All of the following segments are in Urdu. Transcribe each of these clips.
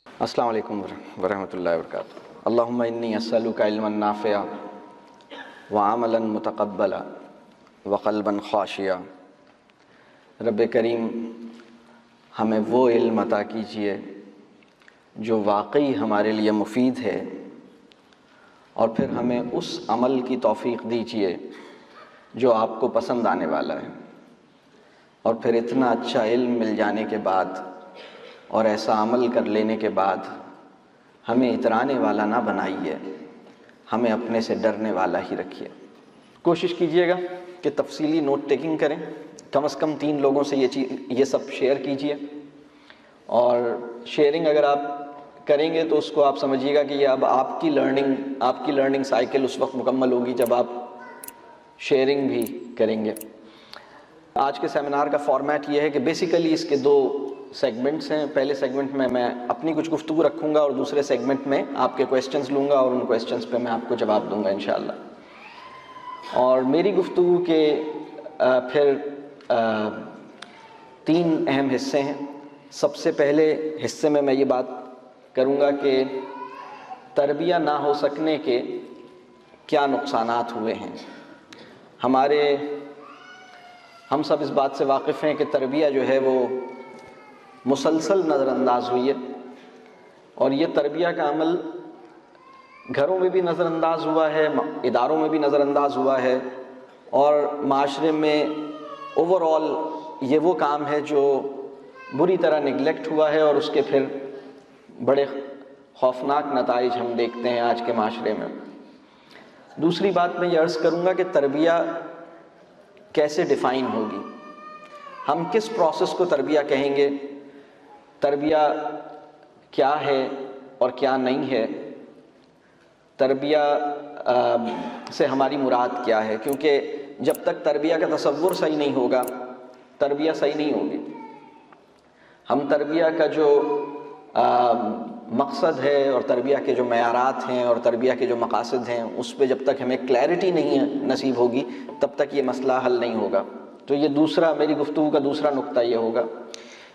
السلام علیکم ورحمۃ اللہ وبرکاتہ۔ اللہم انی اسألک علما نافعا وعملا متقبلا وقلبا خاشعا۔ رب کریم ہمیں وہ علم عطا کیجیے جو واقعی ہمارے لیے مفید ہے، اور پھر ہمیں اس عمل کی توفیق دیجیے جو آپ کو پسند آنے والا ہے، اور پھر اتنا اچھا علم مل جانے کے بعد اور ایسا عمل کر لینے کے بعد ہمیں اترانے والا نہ بنائیے، ہمیں اپنے سے ڈرنے والا ہی رکھیے۔ کوشش کیجیے گا کہ تفصیلی نوٹ ٹیکنگ کریں، کم از کم 3 لوگوں سے یہ سب شیئر کیجیے، اور شیئرنگ اگر آپ کریں گے تو اس کو آپ سمجھیے گا کہ یہ اب آپ کی لرننگ سائیکل اس وقت مکمل ہوگی جب آپ شیئرنگ بھی کریں گے۔ آج کے سیمینار کا فارمیٹ یہ ہے کہ بیسیکلی اس کے 2 سیگمنٹس ہیں۔ پہلے سیگمنٹ میں میں اپنی کچھ گفتگو رکھوں گا، اور دوسرے سیگمنٹ میں آپ کے کویسچنز لوں گا، اور ان کویسچنز پہ میں آپ کو جواب دوں گا انشاءاللہ۔ اور میری گفتگو کے پھر 3 اہم حصے ہیں۔ سب سے پہلے حصے میں یہ بات کروں گا کہ تربیہ نہ ہو سکنے کے کیا نقصانات ہوئے ہیں۔ ہم سب اس بات سے واقف ہیں کہ تربیہ جو ہے وہ مسلسل نظر انداز ہوئی ہے، اور یہ تربیہ کا عمل گھروں میں بھی نظر انداز ہوا ہے، اداروں میں بھی نظر انداز ہوا ہے، اور معاشرے میں اوور آل یہ وہ کام ہے جو بری طرح نگلیکٹ ہوا ہے، اور اس کے پھر بڑے خوفناک نتائج ہم دیکھتے ہیں آج کے معاشرے میں۔ دوسری بات میں یہ عرض کروں گا کہ تربیہ کیسے ڈیفائن ہوگی، ہم کس پروسیس کو تربیہ کہیں گے، تربیہ کیا ہے اور کیا نہیں ہے، تربیہ سے ہماری مراد کیا ہے، کیونکہ جب تک تربیہ کا تصور صحیح نہیں ہوگا تربیہ صحیح نہیں ہوگی۔ ہم تربیہ کا جو مقصد ہے اور تربیہ کے جو معیارات ہیں اور تربیہ کے جو مقاصد ہیں اس پہ جب تک ہمیں کلیئرٹی نہیں نصیب ہوگی تب تک یہ مسئلہ حل نہیں ہوگا۔ تو یہ میری گفتگو کا دوسرا نقطہ یہ ہوگا۔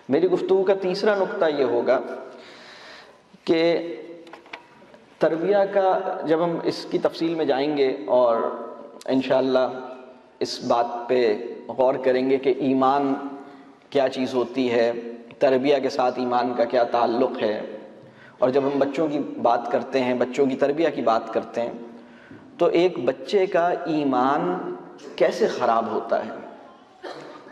میری گفتگو کا تیسرا نقطہ یہ ہوگا کہ تربیہ کا جب ہم اس کی تفصیل میں جائیں گے اور انشاءاللہ اس بات پہ غور کریں گے کہ ایمان کیا چیز ہوتی ہے، تربیہ کے ساتھ ایمان کا کیا تعلق ہے، اور جب ہم بچوں کی بات کرتے ہیں، بچوں کی تربیہ کی بات کرتے ہیں، تو ایک بچے کا ایمان کیسے خراب ہوتا ہے،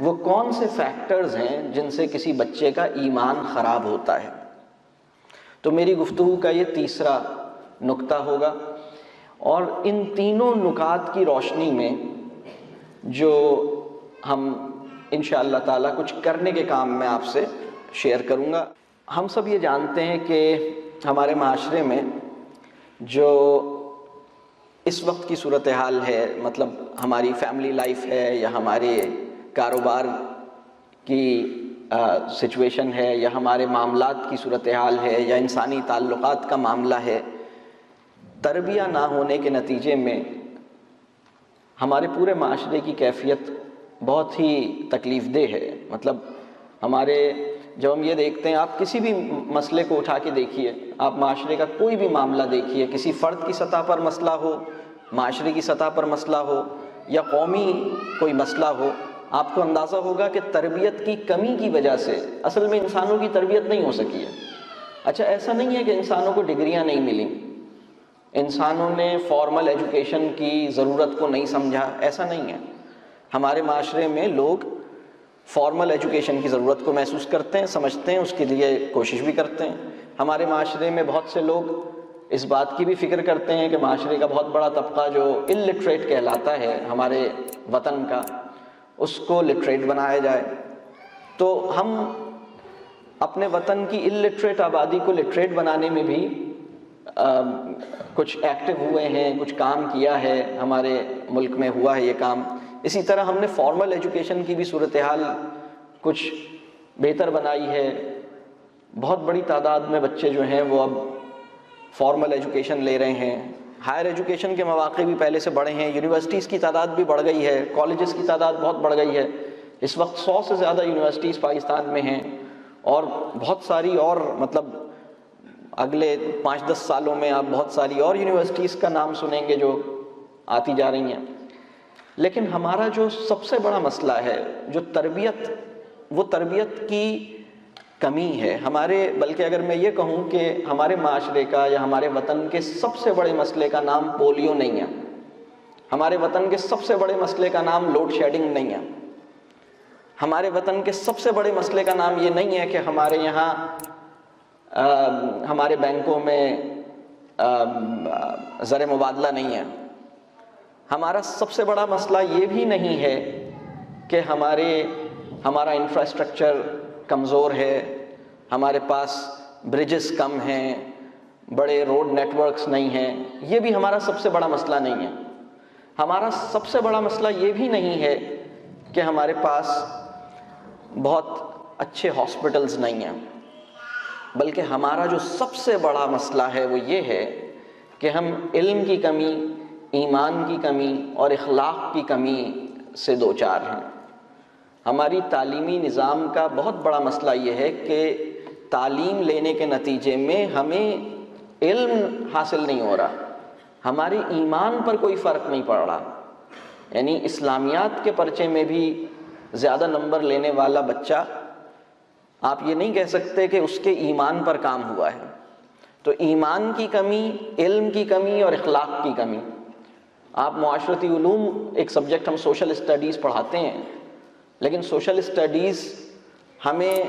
وہ کون سے فیکٹرز ہیں جن سے کسی بچے کا ایمان خراب ہوتا ہے۔ تو میری گفتگو کا یہ تیسرا نقطہ ہوگا، اور ان تینوں نکات کی روشنی میں جو ہم انشاءاللہ تعالیٰ کچھ کرنے کے کام میں آپ سے شیئر کروں گا۔ ہم سب یہ جانتے ہیں کہ ہمارے معاشرے میں جو اس وقت کی صورتحال ہے، مطلب ہماری فیملی لائف ہے یا ہمارے کاروبار کی سچویشن ہے یا ہمارے معاملات کی صورتحال ہے یا انسانی تعلقات کا معاملہ ہے، تربیہ نہ ہونے کے نتیجے میں ہمارے پورے معاشرے کی کیفیت بہت ہی تکلیف دہ ہے۔ مطلب جب ہم یہ دیکھتے ہیں، آپ کسی بھی مسئلے کو اٹھا کے دیکھیے، آپ معاشرے کا کوئی بھی معاملہ دیکھیے، کسی فرد کی سطح پر مسئلہ ہو، معاشرے کی سطح پر مسئلہ ہو یا قومی کوئی مسئلہ ہو، آپ کو اندازہ ہوگا کہ تربیت کی کمی کی وجہ سے اصل میں انسانوں کی تربیت نہیں ہو سکی ہے۔ اچھا، ایسا نہیں ہے کہ انسانوں کو ڈگریاں نہیں ملیں، انسانوں نے فارمل ایجوکیشن کی ضرورت کو نہیں سمجھا، ایسا نہیں ہے۔ ہمارے معاشرے میں لوگ فارمل ایجوکیشن کی ضرورت کو محسوس کرتے ہیں، سمجھتے ہیں، اس کے لیے کوشش بھی کرتے ہیں۔ ہمارے معاشرے میں بہت سے لوگ اس بات کی بھی فکر کرتے ہیں کہ معاشرے کا بہت بڑا طبقہ جو الٹریٹ کہلاتا ہے ہمارے وطن کا، اس کو لٹریٹ بنایا جائے۔ تو ہم اپنے وطن کی الٹریٹ آبادی کو لٹریٹ بنانے میں بھی کچھ ایکٹیو ہوئے ہیں، کچھ کام کیا ہے، ہمارے ملک میں ہوا ہے یہ کام۔ اسی طرح ہم نے فارمل ایجوکیشن کی بھی صورتحال کچھ بہتر بنائی ہے۔ بہت بڑی تعداد میں بچے جو ہیں وہ اب فارمل ایجوکیشن لے رہے ہیں، ہائر ایجوکیشن کے مواقع بھی پہلے سے بڑھے ہیں، یونیورسٹیز کی تعداد بھی بڑھ گئی ہے، کالجز کی تعداد بہت بڑھ گئی ہے۔ اس وقت 100 سے زیادہ یونیورسٹیز پاکستان میں ہیں، اور بہت ساری اور مطلب اگلے 5-10 سالوں میں آپ بہت ساری اور یونیورسٹیز کا نام سنیں گے جو آتی جا رہی ہیں. لیکن ہمارا جو سب سے بڑا مسئلہ ہے جو تربیت، وہ تربیت کی کمی ہے ہمارے. بلکہ اگر میں یہ کہوں کہ ہمارے معاشرے کا یا ہمارے وطن کے سب سے بڑے مسئلے کا نام پولیو نہیں ہے. ہمارے وطن کے سب سے بڑے مسئلے کا نام لوڈ شیڈنگ نہیں ہے. ہمارے وطن کے سب سے بڑے مسئلے کا نام یہ نہیں ہے کہ ہمارے یہاں ہمارے بینکوں میں زر مبادلہ نہیں ہے. ہمارا سب سے بڑا مسئلہ یہ بھی نہیں ہے کہ ہمارا انفراسٹرکچر کمزور ہے، ہمارے پاس برجز کم ہیں، بڑے روڈ نیٹ ورکس نہیں ہیں. یہ بھی ہمارا سب سے بڑا مسئلہ نہیں ہے. ہمارا سب سے بڑا مسئلہ یہ بھی نہیں ہے کہ ہمارے پاس بہت اچھے ہاسپٹلز نہیں ہیں. بلکہ ہمارا جو سب سے بڑا مسئلہ ہے وہ یہ ہے کہ ہم علم کی کمی، ایمان کی کمی اور اخلاق کی کمی سے دوچار ہیں. ہماری تعلیمی نظام کا بہت بڑا مسئلہ یہ ہے کہ تعلیم لینے کے نتیجے میں ہمیں علم حاصل نہیں ہو رہا، ہمارے ایمان پر کوئی فرق نہیں پڑ رہا. یعنی اسلامیات کے پرچے میں بھی زیادہ نمبر لینے والا بچہ آپ یہ نہیں کہہ سکتے کہ اس کے ایمان پر کام ہوا ہے. تو ایمان کی کمی، علم کی کمی اور اخلاق کی کمی. آپ معاشرتی علوم ایک سبجیکٹ ہم سوشل اسٹڈیز پڑھاتے ہیں، لیکن سوشل اسٹڈیز ہمیں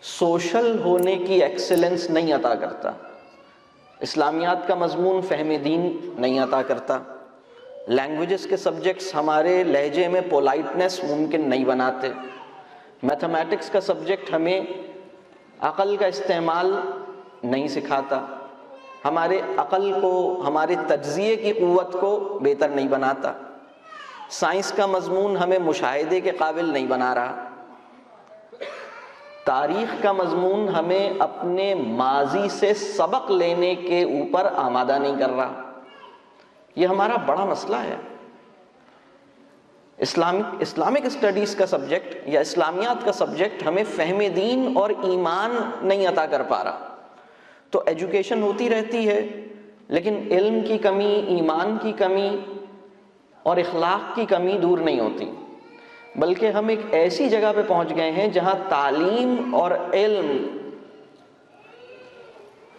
سوشل ہونے کی ایکسلنس نہیں عطا کرتا. اسلامیات کا مضمون فہم دین نہیں عطا کرتا. لینگویجز کے سبجیکٹس ہمارے لہجے میں پولائٹنس ممکن نہیں بناتے. میتھمیٹکس کا سبجیکٹ ہمیں عقل کا استعمال نہیں سکھاتا، ہمارے عقل کو، ہمارے تجزیے کی قوت کو بہتر نہیں بناتا. سائنس کا مضمون ہمیں مشاہدے کے قابل نہیں بنا رہا. تاریخ کا مضمون ہمیں اپنے ماضی سے سبق لینے کے اوپر آمادہ نہیں کر رہا. یہ ہمارا بڑا مسئلہ ہے. اسلامک اسٹڈیز کا سبجیکٹ یا اسلامیات کا سبجیکٹ ہمیں فہم دین اور ایمان نہیں عطا کر پا رہا. تو ایجوکیشن ہوتی رہتی ہے لیکن علم کی کمی، ایمان کی کمی اور اخلاق کی کمی دور نہیں ہوتی. بلکہ ہم ایک ایسی جگہ پہ پہنچ گئے ہیں جہاں تعلیم اور علم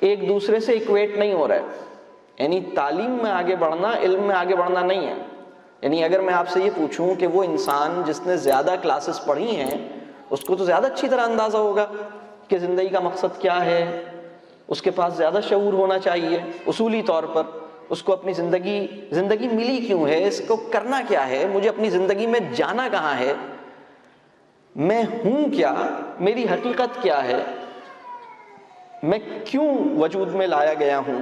ایک دوسرے سے ایکویٹ نہیں ہو رہا ہے. یعنی تعلیم میں آگے بڑھنا علم میں آگے بڑھنا نہیں ہے. یعنی اگر میں آپ سے یہ پوچھوں کہ وہ انسان جس نے زیادہ کلاسز پڑھی ہیں اس کو تو زیادہ اچھی طرح اندازہ ہوگا کہ زندگی کا مقصد کیا ہے، اس کے پاس زیادہ شعور ہونا چاہیے اصولی طور پر. اس کو اپنی زندگی ملی کیوں ہے، اس کو کرنا کیا ہے، مجھے اپنی زندگی میں جانا کہاں ہے، میں ہوں کیا، میری حقیقت کیا ہے، میں کیوں وجود میں لایا گیا ہوں،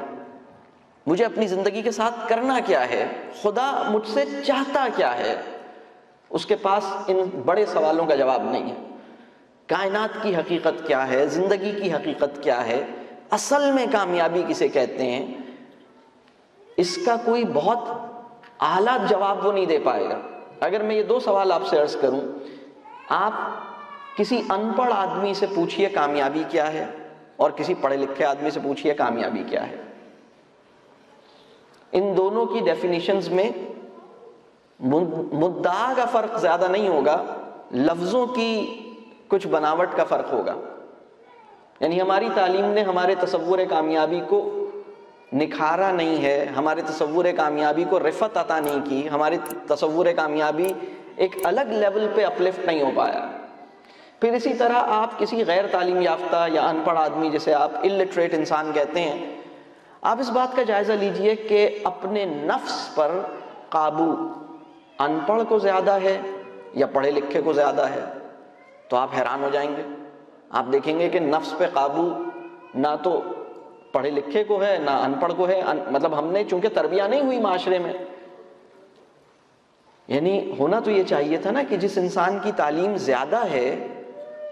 مجھے اپنی زندگی کے ساتھ کرنا کیا ہے، خدا مجھ سے چاہتا کیا ہے. اس کے پاس ان بڑے سوالوں کا جواب نہیں ہے. کائنات کی حقیقت کیا ہے، زندگی کی حقیقت کیا ہے، اصل میں کامیابی کسے کہتے ہیں، اس کا کوئی بہت اعلیٰ جواب وہ نہیں دے پائے گا. اگر میں یہ 2 سوال آپ سے عرض کروں، آپ کسی ان پڑھ آدمی سے پوچھئے کامیابی کیا ہے اور کسی پڑھے لکھے آدمی سے پوچھئے کامیابی کیا ہے، ان دونوں کی ڈیفینیشنز میں مدعا کا فرق زیادہ نہیں ہوگا، لفظوں کی کچھ بناوٹ کا فرق ہوگا. یعنی ہماری تعلیم نے ہمارے تصور کامیابی کو نکھارا نہیں ہے، ہمارے تصور کامیابی کو رفعت عطا نہیں کی، ہمارے تصور کامیابی ایک الگ لیول پہ اپلفٹ نہیں ہو پایا. پھر اسی طرح آپ کسی غیر تعلیم یافتہ یا ان پڑھ آدمی جسے آپ الٹریٹ انسان کہتے ہیں، آپ اس بات کا جائزہ لیجئے کہ اپنے نفس پر قابو ان پڑھ کو زیادہ ہے یا پڑھے لکھے کو زیادہ ہے، تو آپ حیران ہو جائیں گے. آپ دیکھیں گے کہ نفس پہ قابو نہ تو پڑھے لکھے کو ہے نہ ان پڑھ کو ہے. مطلب ہم نے چونکہ تربیہ نہیں ہوئی معاشرے میں. یعنی ہونا تو یہ چاہیے تھا نا کہ جس انسان کی تعلیم زیادہ ہے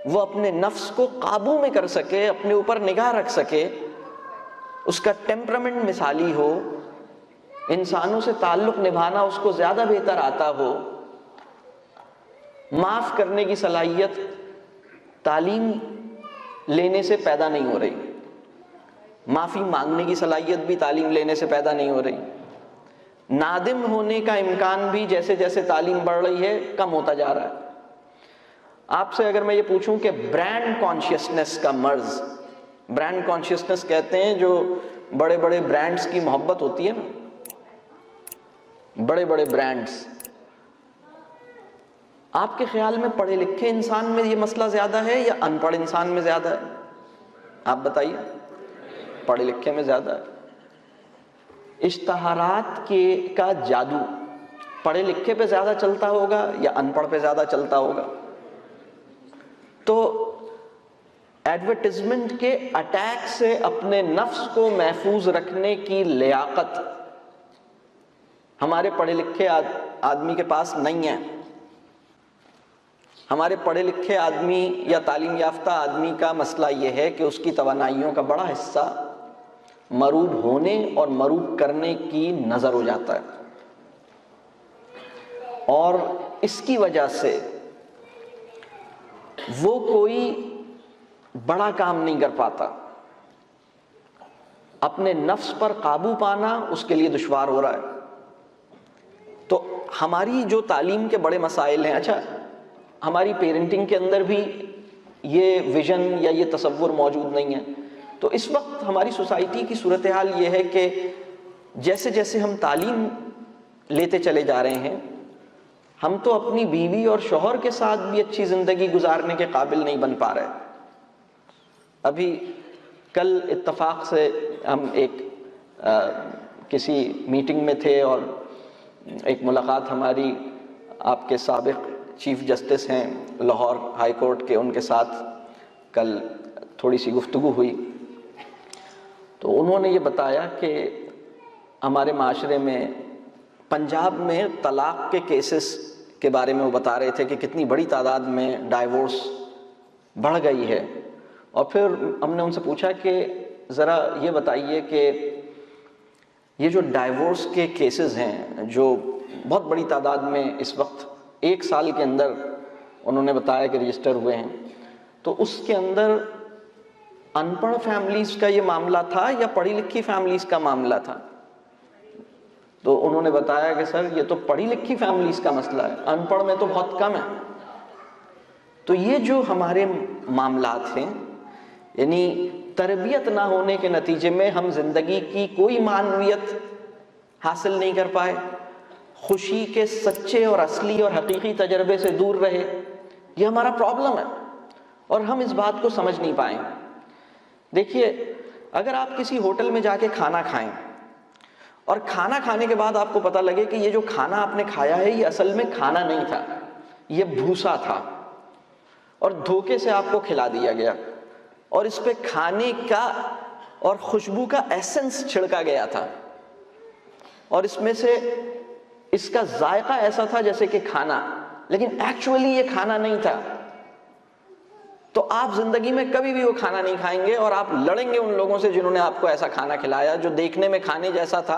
وہ اپنے نفس کو قابو میں کر سکے، اپنے اوپر نگاہ رکھ سکے، اس کا ٹیمپرامنٹ مثالی ہو، انسانوں سے تعلق نبھانا اس کو زیادہ بہتر آتا ہو. معاف کرنے کی صلاحیت تعلیم لینے سے پیدا نہیں ہو رہی. معافی مانگنے کی صلاحیت بھی تعلیم لینے سے پیدا نہیں ہو رہی، نادم ہونے کا امکان بھی جیسے جیسے تعلیم بڑھ رہی ہے کم ہوتا جا رہا ہے۔ آپ سے اگر میں یہ پوچھوں کہ برانڈ کانشیسنس کا مرض، برانڈ کانشیسنس کہتے ہیں جو بڑے بڑے برانڈز کی محبت ہوتی ہے نا، بڑے بڑے برانڈز، آپ کے خیال میں پڑھے لکھے انسان میں یہ مسئلہ زیادہ ہے یا ان پڑھ انسان میں زیادہ ہے؟ آپ بتائیے۔ پڑھے لکھے میں زیادہ ہے۔ اشتہارات کا جادو پڑھے لکھے پہ زیادہ چلتا ہوگا یا ان پڑھ پہ زیادہ چلتا ہوگا؟ تو ایڈورٹیزمنٹ کے اٹیک سے اپنے نفس کو محفوظ رکھنے کی لیاقت ہمارے پڑھے لکھے آدمی کے پاس نہیں ہے۔ ہمارے پڑھے لکھے آدمی یا تعلیم یافتہ آدمی کا مسئلہ یہ ہے کہ اس کی توانائیوں کا بڑا حصہ مروب ہونے اور مروب کرنے کی نظر ہو جاتا ہے، اور اس کی وجہ سے وہ کوئی بڑا کام نہیں کر پاتا۔ اپنے نفس پر قابو پانا اس کے لیے دشوار ہو رہا ہے۔ تو ہماری جو تعلیم کے بڑے مسائل ہیں، اچھا ہماری پیرنٹنگ کے اندر بھی یہ ویژن یا یہ تصور موجود نہیں ہے، تو اس وقت ہماری سوسائٹی کی صورتحال یہ ہے کہ جیسے جیسے ہم تعلیم لیتے چلے جا رہے ہیں، ہم تو اپنی بیوی اور شوہر کے ساتھ بھی اچھی زندگی گزارنے کے قابل نہیں بن پا رہے۔ ابھی کل اتفاق سے ہم ایک کسی میٹنگ میں تھے اور ایک ملاقات ہماری آپ کے سابق چیف جسٹس ہیں لاہور ہائی کورٹ کے، ان کے ساتھ کل تھوڑی سی گفتگو ہوئی، تو انہوں نے یہ بتایا کہ ہمارے معاشرے میں پنجاب میں طلاق کے کیسز کے بارے میں وہ بتا رہے تھے کہ کتنی بڑی تعداد میں ڈائیورس بڑھ گئی ہے۔ اور پھر ہم نے ان سے پوچھا کہ ذرا یہ بتائیے کہ یہ جو ڈائیورس کے کیسز ہیں جو بہت بڑی تعداد میں اس وقت ایک سال کے اندر انہوں نے بتایا کہ رجسٹر ہوئے ہیں، تو اس کے اندر ان پڑھ فیملیز کا یہ معاملہ تھا یا پڑھی لکھی فیملیز کا معاملہ تھا؟ تو انہوں نے بتایا کہ سر یہ تو پڑھی لکھی فیملیز کا مسئلہ ہے، ان پڑھ میں تو بہت کم ہے۔ تو یہ جو ہمارے معاملات ہیں، یعنی تربیت نہ ہونے کے نتیجے میں ہم زندگی کی کوئی معنویت حاصل نہیں کر پائے، خوشی کے سچے اور اصلی اور حقیقی تجربے سے دور رہے، یہ ہمارا پرابلم ہے اور ہم اس بات کو سمجھ نہیں پائیں۔ دیکھیے، اگر آپ کسی ہوٹل میں جا کے کھانا کھائیں اور کھانا کھانے کے بعد آپ کو پتہ لگے کہ یہ جو کھانا آپ نے کھایا ہے یہ اصل میں کھانا نہیں تھا، یہ بھوسا تھا اور دھوکے سے آپ کو کھلا دیا گیا، اور اس پہ کھانے کا اور خوشبو کا ایسنس چھڑکا گیا تھا، اور اس میں سے اس کا ذائقہ ایسا تھا جیسے کہ کھانا، لیکن ایکچولی یہ کھانا نہیں تھا، تو آپ زندگی میں کبھی بھی وہ کھانا نہیں کھائیں گے اور آپ لڑیں گے ان لوگوں سے جنہوں نے آپ کو ایسا کھانا کھلایا جو دیکھنے میں کھانے جیسا تھا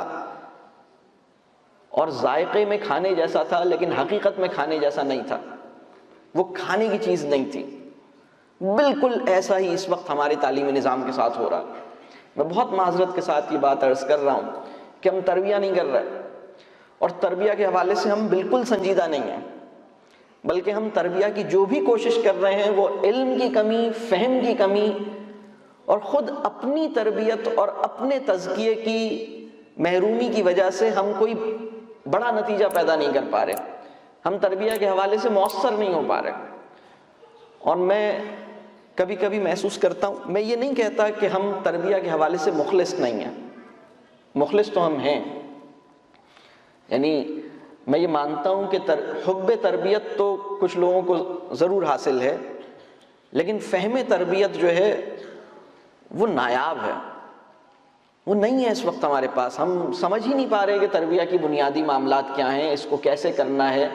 اور ذائقے میں کھانے جیسا تھا لیکن حقیقت میں کھانے جیسا نہیں تھا، وہ کھانے کی چیز نہیں تھی۔ بالکل ایسا ہی اس وقت ہمارے تعلیمی نظام کے ساتھ ہو رہا ہے۔ میں بہت معذرت کے ساتھ یہ بات عرض کر رہا ہوں کہ ہم تربیہ نہیں کر رہے، اور تربیہ کے حوالے سے ہم بالکل سنجیدہ نہیں ہیں، بلکہ ہم تربیہ کی جو بھی کوشش کر رہے ہیں وہ علم کی کمی، فہم کی کمی اور خود اپنی تربیت اور اپنے تزکیے کی محرومی کی وجہ سے ہم کوئی بڑا نتیجہ پیدا نہیں کر پا رہے، ہم تربیہ کے حوالے سے مؤثر نہیں ہو پا رہے۔ اور میں کبھی کبھی محسوس کرتا ہوں، میں یہ نہیں کہتا کہ ہم تربیہ کے حوالے سے مخلص نہیں ہیں، مخلص تو ہم ہیں، یعنی میں یہ مانتا ہوں کہ حب تربیت تو کچھ لوگوں کو ضرور حاصل ہے، لیکن فہم تربیت جو ہے وہ نایاب ہے، وہ نہیں ہے اس وقت ہمارے پاس۔ ہم سمجھ ہی نہیں پا رہے کہ تربیہ کی بنیادی معاملات کیا ہیں، اس کو کیسے کرنا ہے،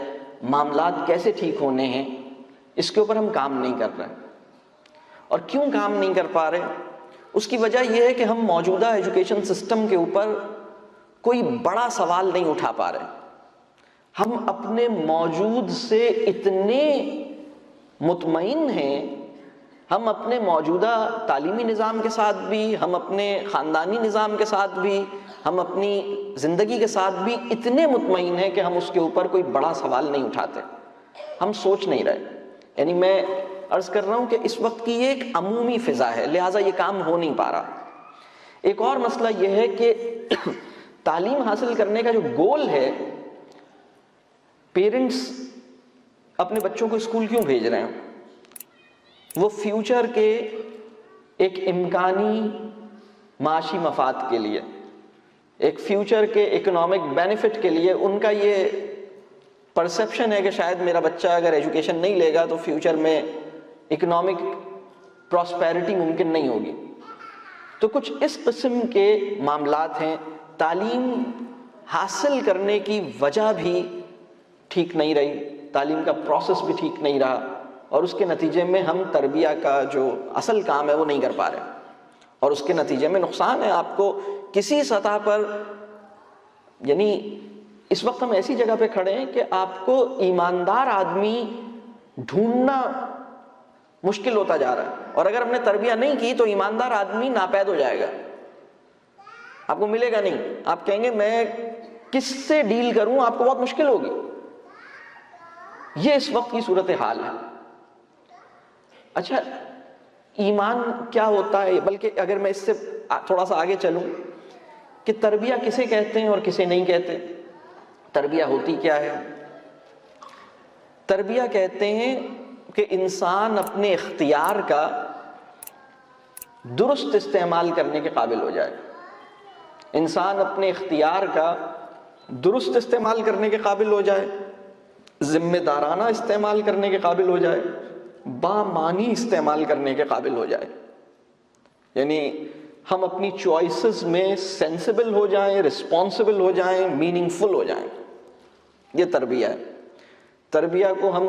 معاملات کیسے ٹھیک ہونے ہیں، اس کے اوپر ہم کام نہیں کر رہے۔ اور کیوں کام نہیں کر پا رہے؟ اس کی وجہ یہ ہے کہ ہم موجودہ ایجوکیشن سسٹم کے اوپر کوئی بڑا سوال نہیں اٹھا پا رہے۔ ہم اپنے موجود سے اتنے مطمئن ہیں، ہم اپنے موجودہ تعلیمی نظام کے ساتھ بھی، ہم اپنے خاندانی نظام کے ساتھ بھی، ہم اپنی زندگی کے ساتھ بھی اتنے مطمئن ہیں کہ ہم اس کے اوپر کوئی بڑا سوال نہیں اٹھاتے، ہم سوچ نہیں رہے. یعنی میں عرض کر رہا ہوں کہ اس وقت کی یہ ایک عمومی فضا ہے، لہٰذا یہ کام ہو نہیں پا رہا. ایک اور مسئلہ یہ ہے کہ تعلیم حاصل کرنے کا جو گول ہے، پیرنٹس اپنے بچوں کو اسکول کیوں بھیج رہے ہیں؟ وہ فیوچر کے ایک امکانی معاشی مفاد کے لیے، ایک فیوچر کے اکنامک بینیفٹ کے لیے. ان کا یہ پرسیپشن ہے کہ شاید میرا بچہ اگر ایجوکیشن نہیں لے گا تو فیوچر میں اکنامک پراسپیرٹی ممکن نہیں ہوگی. تو کچھ اس قسم کے معاملات ہیں. تعلیم حاصل کرنے کی وجہ بھی ٹھیک نہیں رہی، تعلیم کا پروسیس بھی ٹھیک نہیں رہا، اور اس کے نتیجے میں ہم تربیہ کا جو اصل کام ہے وہ نہیں کر پا رہے، اور اس کے نتیجے میں نقصان ہے آپ کو کسی سطح پر. یعنی اس وقت ہم ایسی جگہ پہ کھڑے ہیں کہ آپ کو ایماندار آدمی ڈھونڈنا مشکل ہوتا جا رہا ہے، اور اگر ہم نے تربیہ نہیں کی تو ایماندار آدمی ناپید ہو جائے گا، آپ کو ملے گا نہیں. آپ کہیں گے میں کس سے ڈیل کروں، آپ کو بہت مشکل ہوگی. یہ اس وقت کی صورتحال ہے. اچھا، ایمان کیا ہوتا ہے؟ بلکہ اگر میں اس سے تھوڑا سا آگے چلوں کہ تربیہ کسے کہتے ہیں اور کسے نہیں کہتے، تربیہ ہوتی کیا ہے؟ تربیہ کہتے ہیں کہ انسان اپنے اختیار کا درست استعمال کرنے کے قابل ہو جائے. انسان اپنے اختیار کا درست استعمال کرنے کے قابل ہو جائے، ذمہ دارانہ استعمال کرنے کے قابل ہو جائے، بامانی استعمال کرنے کے قابل ہو جائے. یعنی ہم اپنی چوائسز میں سینسیبل ہو جائیں، رسپانسبل ہو جائیں، میننگ فل ہو جائیں. یہ تربیہ ہے. تربیہ کو ہم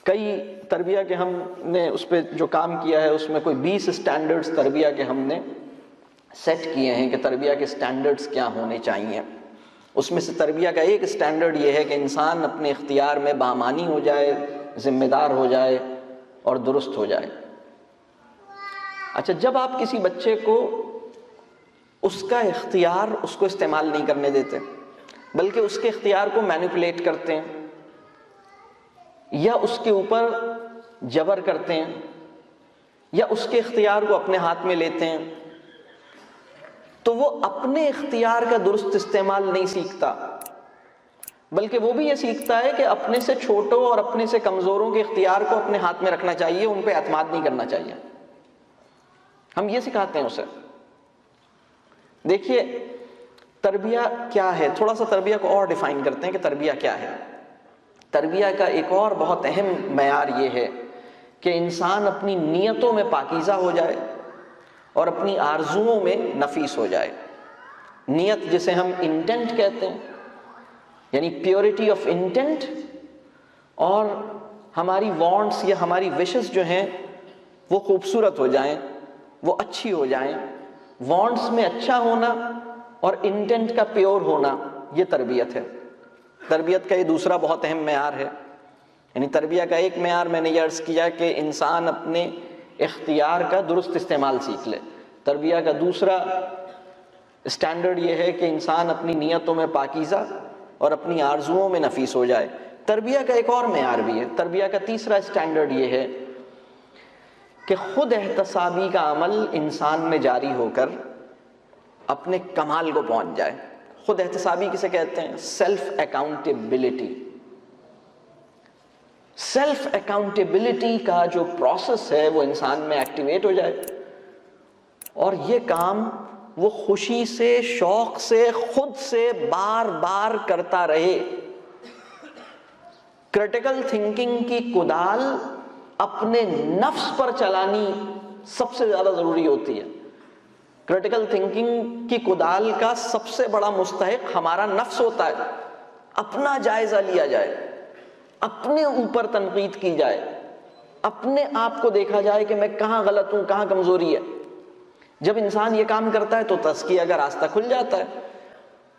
تربیہ کے ہم نے اس پہ جو کام کیا ہے اس میں کوئی 20 اسٹینڈرڈز تربیہ کے ہم نے سیٹ کیے ہیں کہ تربیہ کے اسٹینڈرڈز کیا ہونے چاہیے. اس میں سے تربیہ کا ایک اسٹینڈرڈ یہ ہے کہ انسان اپنے اختیار میں بامانی ہو جائے، ذمہ دار ہو جائے اور درست ہو جائے. اچھا، جب آپ کسی بچے کو اس کا اختیار اس کو استعمال نہیں کرنے دیتے بلکہ اس کے اختیار کو مینیپولیٹ کرتے ہیں یا اس کے اوپر جبر کرتے ہیں یا اس کے اختیار کو اپنے ہاتھ میں لیتے ہیں، تو وہ اپنے اختیار کا درست استعمال نہیں سیکھتا، بلکہ وہ بھی یہ سیکھتا ہے کہ اپنے سے چھوٹوں اور اپنے سے کمزوروں کے اختیار کو اپنے ہاتھ میں رکھنا چاہیے، ان پہ اعتماد نہیں کرنا چاہیے. ہم یہ سکھاتے ہیں اسے. دیکھیے تربیہ کیا ہے، تھوڑا سا تربیہ کو اور ڈیفائن کرتے ہیں کہ تربیہ کیا ہے. تربیہ کا ایک اور بہت اہم معیار یہ ہے کہ انسان اپنی نیتوں میں پاکیزہ ہو جائے اور اپنی آرزوؤں میں نفیس ہو جائے. نیت جسے ہم انٹینٹ کہتے ہیں، یعنی پیورٹی آف انٹینٹ، اور ہماری وانٹس یا ہماری وشز جو ہیں وہ خوبصورت ہو جائیں، وہ اچھی ہو جائیں. وانٹس میں اچھا ہونا اور انٹینٹ کا پیور ہونا، یہ تربیت ہے. تربیت کا یہ دوسرا بہت اہم معیار ہے. یعنی تربیہ کا ایک معیار میں نے یہ عرض کیا کہ انسان اپنے اختیار کا درست استعمال سیکھ لے. تربیہ کا دوسرا اسٹینڈرڈ یہ ہے کہ انسان اپنی نیتوں میں پاکیزہ اور اپنی آرزوؤں میں نفیس ہو جائے. تربیہ کا ایک اور معیار بھی ہے. تربیہ کا تیسرا اسٹینڈرڈ یہ ہے کہ خود احتسابی کا عمل انسان میں جاری ہو کر اپنے کمال کو پہنچ جائے. خود احتسابی کسے کہتے ہیں؟ Self accountability. سیلف اکاؤنٹیبلٹی کا جو پروسیس ہے وہ انسان میں ایکٹیویٹ ہو جائے، اور یہ کام وہ خوشی سے، شوق سے، خود سے بار بار کرتا رہے. کریٹیکل تھنکنگ کی کدال اپنے نفس پر چلانی سب سے زیادہ ضروری ہوتی ہے. کریٹیکل تھنکنگ کی کدال کا سب سے بڑا مستحق ہمارا نفس ہوتا ہے. اپنا جائزہ لیا جائے، اپنے اوپر تنقید کی جائے، اپنے آپ کو دیکھا جائے کہ میں کہاں غلط ہوں، کہاں کمزوری ہے. جب انسان یہ کام کرتا ہے تو تزکیہ کا راستہ کھل جاتا ہے.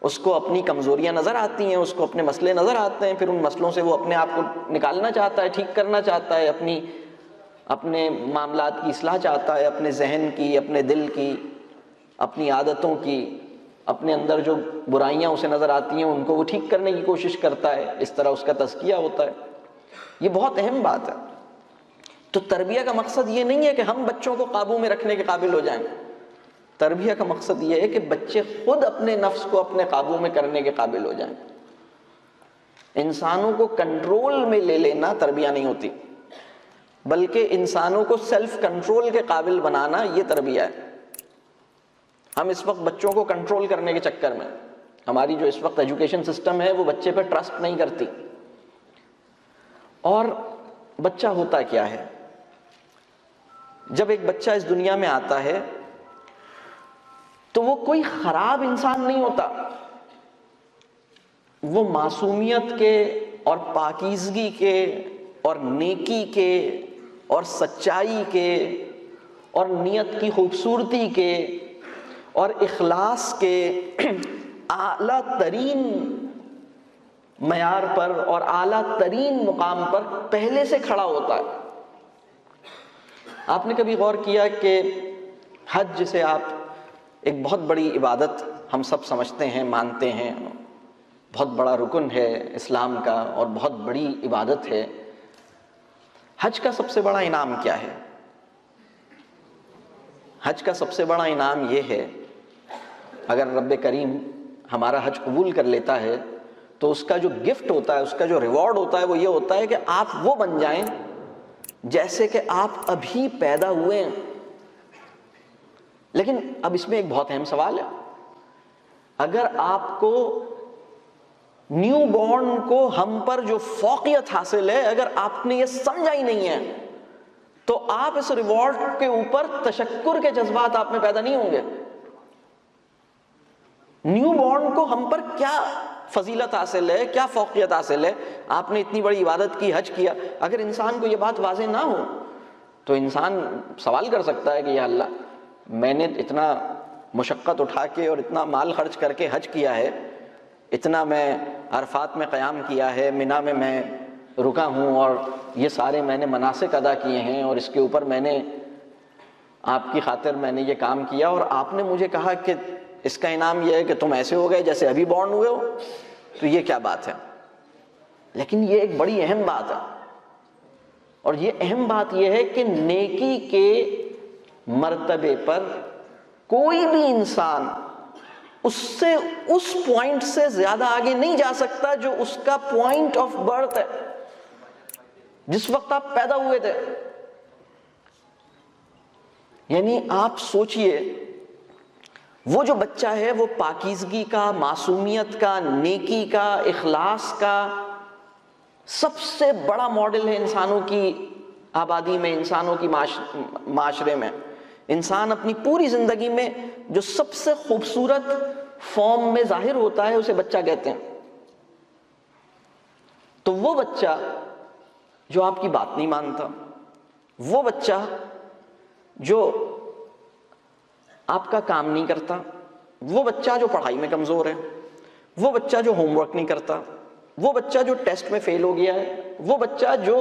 اس کو اپنی کمزوریاں نظر آتی ہیں، اس کو اپنے مسئلے نظر آتے ہیں، پھر ان مسئلوں سے وہ اپنے آپ کو نکالنا چاہتا ہے، ٹھیک کرنا چاہتا ہے، اپنی اپنے معاملات کی اصلاح چاہتا ہے، اپنے ذہن کی، اپنے دل کی، اپنی عادتوں کی، اپنے اندر جو برائیاں اسے نظر آتی ہیں ان کو وہ ٹھیک کرنے کی کوشش کرتا ہے، اس طرح اس کا تزکیہ ہوتا ہے۔ یہ بہت اہم بات ہے۔ تو تربیہ کا مقصد یہ نہیں ہے کہ ہم بچوں کو قابو میں رکھنے کے قابل ہو جائیں، تربیہ کا مقصد یہ ہے کہ بچے خود اپنے نفس کو اپنے قابو میں کرنے کے قابل ہو جائیں۔ انسانوں کو کنٹرول میں لے لینا تربیہ نہیں ہوتی، بلکہ انسانوں کو سیلف کنٹرول کے قابل بنانا یہ تربیہ ہے۔ ہم اس وقت بچوں کو کنٹرول کرنے کے چکر میں، ہماری جو اس وقت ایجوکیشن سسٹم ہے وہ بچے پہ ٹرسٹ نہیں کرتی۔ اور بچہ ہوتا کیا ہے؟ جب ایک بچہ اس دنیا میں آتا ہے تو وہ کوئی خراب انسان نہیں ہوتا، وہ معصومیت کے اور پاکیزگی کے اور نیکی کے اور سچائی کے اور نیت کی خوبصورتی کے اور اخلاص کے اعلیٰ ترین معیار پر اور اعلیٰ ترین مقام پر پہلے سے کھڑا ہوتا ہے۔ آپ نے کبھی غور کیا کہ حج جسے آپ ایک بہت بڑی عبادت ہم سب سمجھتے ہیں، مانتے ہیں، بہت بڑا رکن ہے اسلام کا اور بہت بڑی عبادت ہے، حج کا سب سے بڑا انعام کیا ہے؟ حج کا سب سے بڑا انعام یہ ہے، اگر رب کریم ہمارا حج قبول کر لیتا ہے تو اس کا جو گفٹ ہوتا ہے، اس کا جو ریوارڈ ہوتا ہے وہ یہ ہوتا ہے کہ آپ وہ بن جائیں جیسے کہ آپ ابھی پیدا ہوئے ہیں۔ لیکن اب اس میں ایک بہت اہم سوال ہے، اگر آپ کو نیو بورن کو ہم پر جو فوقیت حاصل ہے اگر آپ نے یہ سمجھا ہی نہیں ہے تو آپ اس ریوارڈ کے اوپر تشکر کے جذبات آپ میں پیدا نہیں ہوں گے۔ نیو بورن کو ہم پر کیا فضیلت حاصل ہے، کیا فوقیت حاصل ہے، آپ نے اتنی بڑی عبادت کی، حج کیا، اگر انسان کو یہ بات واضح نہ ہو تو انسان سوال کر سکتا ہے کہ یا اللہ، میں نے اتنا مشقت اٹھا کے اور اتنا مال خرچ کر کے حج کیا ہے، اتنا میں عرفات میں قیام کیا ہے، منی میں میں رکا ہوں اور یہ سارے میں نے مناسک ادا کیے ہیں اور اس کے اوپر میں نے آپ کی خاطر میں نے یہ کام کیا، اور آپ نے مجھے کہا کہ اس کا انعام یہ ہے کہ تم ایسے ہو گئے جیسے ابھی بورن ہوئے ہو، تو یہ کیا بات ہے؟ لیکن یہ ایک بڑی اہم بات ہے، اور یہ اہم بات یہ ہے کہ نیکی کے مرتبے پر کوئی بھی انسان اس سے اس پوائنٹ سے زیادہ آگے نہیں جا سکتا جو اس کا پوائنٹ آف برتھ ہے، جس وقت آپ پیدا ہوئے تھے۔ یعنی آپ سوچئے، وہ جو بچہ ہے وہ پاکیزگی کا، معصومیت کا، نیکی کا، اخلاص کا سب سے بڑا ماڈل ہے انسانوں کی آبادی میں، انسانوں کی معاشرے میں۔ انسان اپنی پوری زندگی میں جو سب سے خوبصورت فارم میں ظاہر ہوتا ہے اسے بچہ کہتے ہیں۔ تو وہ بچہ جو آپ کی بات نہیں مانتا، وہ بچہ جو آپ کا کام نہیں کرتا، وہ بچہ جو پڑھائی میں کمزور ہے، وہ بچہ جو ہوم ورک نہیں کرتا، وہ بچہ جو ٹیسٹ میں فیل ہو گیا ہے، وہ بچہ جو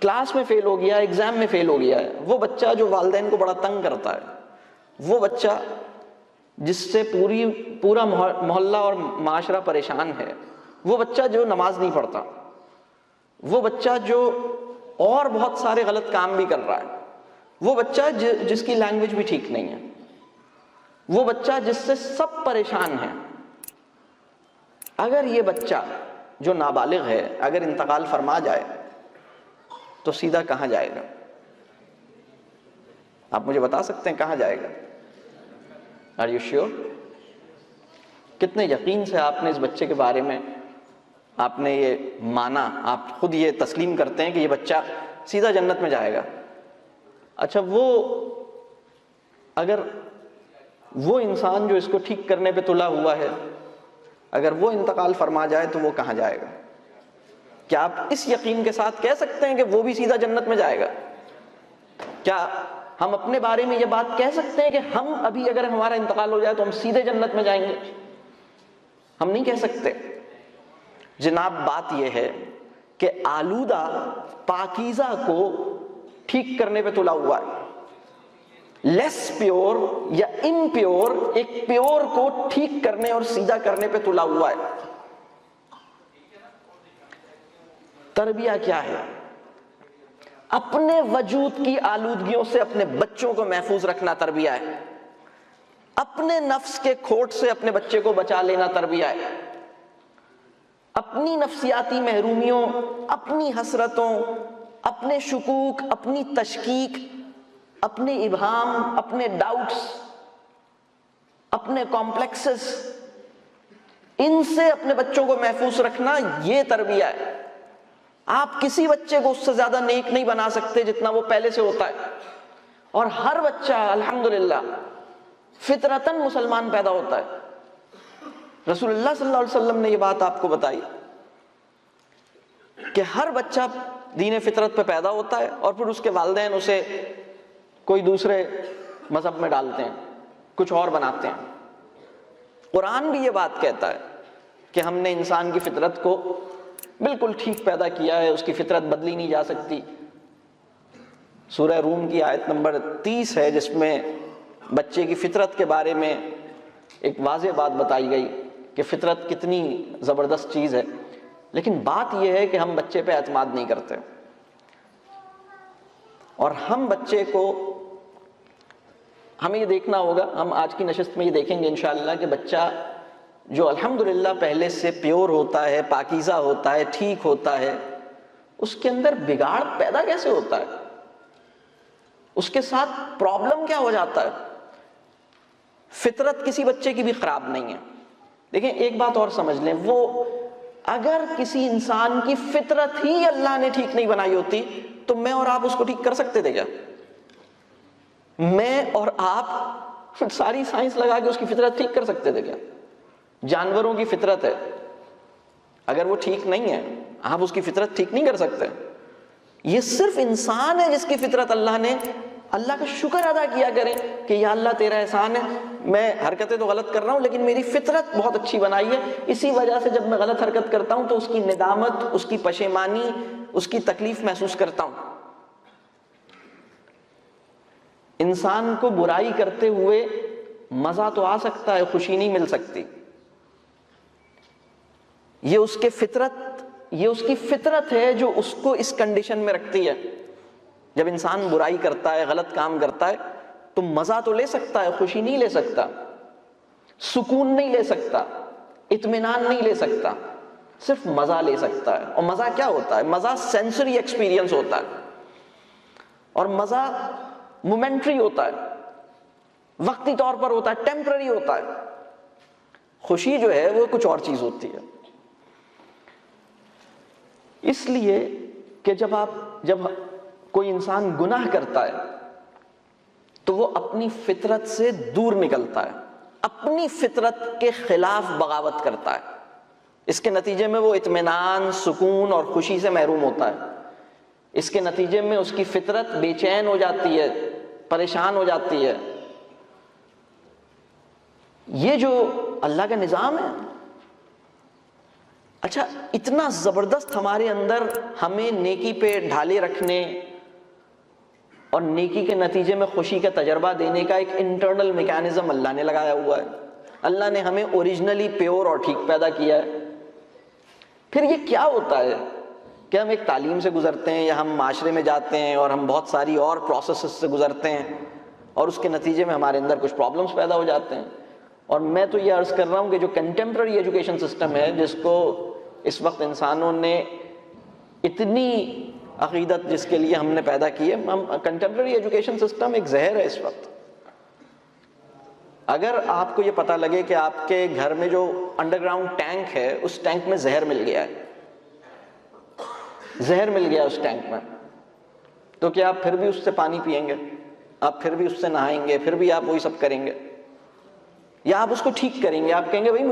کلاس میں فیل ہو گیا ہے، ایگزام میں فیل ہو گیا ہے، وہ بچہ جو والدین کو بڑا تنگ کرتا ہے، وہ بچہ جس سے پورا محلہ اور معاشرہ پریشان ہے، وہ بچہ جو نماز نہیں پڑھتا، وہ بچہ جو اور بہت سارے غلط کام بھی کر رہا ہے، وہ بچہ جس کی لینگویج بھی ٹھیک نہیں ہے، وہ بچہ جس سے سب پریشان ہیں، اگر یہ بچہ جو نابالغ ہے اگر انتقال فرما جائے تو سیدھا کہاں جائے گا؟ آپ مجھے بتا سکتے ہیں کہاں جائے گا؟ Are you sure? کتنے یقین سے آپ نے اس بچے کے بارے میں آپ نے یہ مانا، آپ خود یہ تسلیم کرتے ہیں کہ یہ بچہ سیدھا جنت میں جائے گا؟ اچھا، وہ اگر وہ انسان جو اس کو ٹھیک کرنے پہ تلا ہوا ہے اگر وہ انتقال فرما جائے تو وہ کہاں جائے گا؟ کیا آپ اس یقین کے ساتھ کہہ سکتے ہیں کہ وہ بھی سیدھا جنت میں جائے گا؟ کیا ہم اپنے بارے میں یہ بات کہہ سکتے ہیں کہ ہم ابھی اگر ہمارا انتقال ہو جائے تو ہم سیدھے جنت میں جائیں گے؟ ہم نہیں کہہ سکتے۔ جناب، بات یہ ہے کہ آلودہ پاکیزہ کو ٹھیک کرنے پہ تلا ہوا ہے، لیس پیور یا امپیور ایک پیور کو ٹھیک کرنے اور سیدھا کرنے پہ تلا ہوا ہے۔ تربیہ کیا ہے؟ اپنے وجود کی آلودگیوں سے اپنے بچوں کو محفوظ رکھنا تربیہ ہے، اپنے نفس کے کھوٹ سے اپنے بچے کو بچا لینا تربیہ ہے، اپنی نفسیاتی محرومیوں، اپنی حسرتوں، اپنے شکوک، اپنی تشکیک، اپنے ابہام، اپنے ڈاؤٹس، اپنے کمپلیکسز، ان سے اپنے بچوں کو محفوظ رکھنا، یہ تربیہ ہے۔ آپ کسی بچے کو اس سے زیادہ نیک نہیں بنا سکتے جتنا وہ پہلے سے ہوتا ہے، اور ہر بچہ الحمدللہ فطرتاً مسلمان پیدا ہوتا ہے۔ رسول اللہ صلی اللہ علیہ وسلم نے یہ بات آپ کو بتائی کہ ہر بچہ دین فطرت پہ پیدا ہوتا ہے، اور پھر اس کے والدین اسے کوئی دوسرے مذہب میں ڈالتے ہیں، کچھ اور بناتے ہیں۔ قرآن بھی یہ بات کہتا ہے کہ ہم نے انسان کی فطرت کو بالکل ٹھیک پیدا کیا ہے، اس کی فطرت بدلی نہیں جا سکتی۔ سورہ روم کی آیت نمبر 30 ہے، جس میں بچے کی فطرت کے بارے میں ایک واضح بات بتائی گئی کہ فطرت کتنی زبردست چیز ہے، لیکن بات یہ ہے کہ ہم بچے پہ اعتماد نہیں کرتے، اور ہم بچے کو، ہمیں یہ دیکھنا ہوگا، ہم آج کی نشست میں یہ دیکھیں گے انشاءاللہ کہ بچہ جو الحمدللہ پہلے سے پیور ہوتا ہے، پاکیزہ ہوتا ہے، ٹھیک ہوتا ہے، اس کے اندر بگاڑ پیدا کیسے ہوتا ہے، اس کے ساتھ پرابلم کیا ہو جاتا ہے۔ فطرت کسی بچے کی بھی خراب نہیں ہے۔ دیکھیں ایک بات اور سمجھ لیں، وہ اگر کسی انسان کی فطرت ہی اللہ نے ٹھیک نہیں بنائی ہوتی تو میں اور آپ اس کو ٹھیک کر سکتے تھے کیا؟ میں اور آپ ساری سائنس لگا کے اس کی فطرت ٹھیک کر سکتے تھے کیا؟ جانوروں کی فطرت ہے، اگر وہ ٹھیک نہیں ہے آپ اس کی فطرت ٹھیک نہیں کر سکتے۔ یہ صرف انسان ہے جس کی فطرت اللہ کا شکر ادا کیا کریں کہ یا اللہ تیرا احسان ہے، میں حرکتیں تو غلط کر رہا ہوں لیکن میری فطرت بہت اچھی بنائی ہے، اسی وجہ سے جب میں غلط حرکت کرتا ہوں تو اس کی ندامت، اس کی پشیمانی، اس کی تکلیف محسوس کرتا ہوں۔ انسان کو برائی کرتے ہوئے مزہ تو آ سکتا ہے، خوشی نہیں مل سکتی۔ یہ اس کی فطرت ہے جو اس کو اس کنڈیشن میں رکھتی ہے۔ جب انسان برائی کرتا ہے، غلط کام کرتا ہے تو مزہ تو لے سکتا ہے، خوشی نہیں لے سکتا، سکون نہیں لے سکتا، اطمینان نہیں لے سکتا، صرف مزہ لے سکتا ہے۔ اور مزہ کیا ہوتا ہے؟ مزہ سینسری ایکسپیرینس ہوتا ہے، اور مزہ مومنٹری ہوتا ہے، وقتی طور پر ہوتا ہے، ٹیمپرری ہوتا ہے۔ خوشی جو ہے وہ کچھ اور چیز ہوتی ہے۔ اس لیے کہ جب کوئی انسان گناہ کرتا ہے تو وہ اپنی فطرت سے دور نکلتا ہے، اپنی فطرت کے خلاف بغاوت کرتا ہے، اس کے نتیجے میں وہ اطمینان، سکون اور خوشی سے محروم ہوتا ہے۔ اس کے نتیجے میں اس کی فطرت بے چین ہو جاتی ہے، پریشان ہو جاتی ہے۔ یہ جو اللہ کا نظام ہے، اچھا اتنا زبردست ہمارے اندر ہمیں نیکی پہ ڈھالے رکھنے اور نیکی کے نتیجے میں خوشی کا تجربہ دینے کا ایک انٹرنل میکینزم اللہ نے لگایا ہوا ہے۔ اللہ نے ہمیں اوریجنلی پیور اور ٹھیک پیدا کیا ہے۔ پھر یہ کیا ہوتا ہے کہ ہم ایک تعلیم سے گزرتے ہیں یا ہم معاشرے میں جاتے ہیں اور ہم بہت ساری اور پروسیسز سے گزرتے ہیں اور اس کے نتیجے میں ہمارے اندر کچھ پرابلمس پیدا ہو جاتے ہیں۔ اور میں تو یہ عرض کر رہا ہوں کہ جو کنٹمپرری ایجوکیشن سسٹم ہے، جس کو اس وقت انسانوں نے اتنی عقیدت جس کے لیے ہم نے پیدا کی ہے، کنٹمپرری ایجوکیشن سسٹم ایک زہر ہے اس وقت۔ اگر آپ کو یہ پتہ لگے کہ آپ کے گھر میں جو انڈر گراؤنڈ ٹینک ہے، اس ٹینک میں زہر مل گیا ہے، زہر مل گیا اس ٹینک میں، تو کیا آپ پھر بھی اس سے پانی پیئیں گے؟ آپ پھر بھی اس سے نہائیں گے؟ پھر بھی آپ وہی سب کریں گے؟ یا آپ اس کو ٹھیک کریں گے؟ آپ کہیں گے بھائی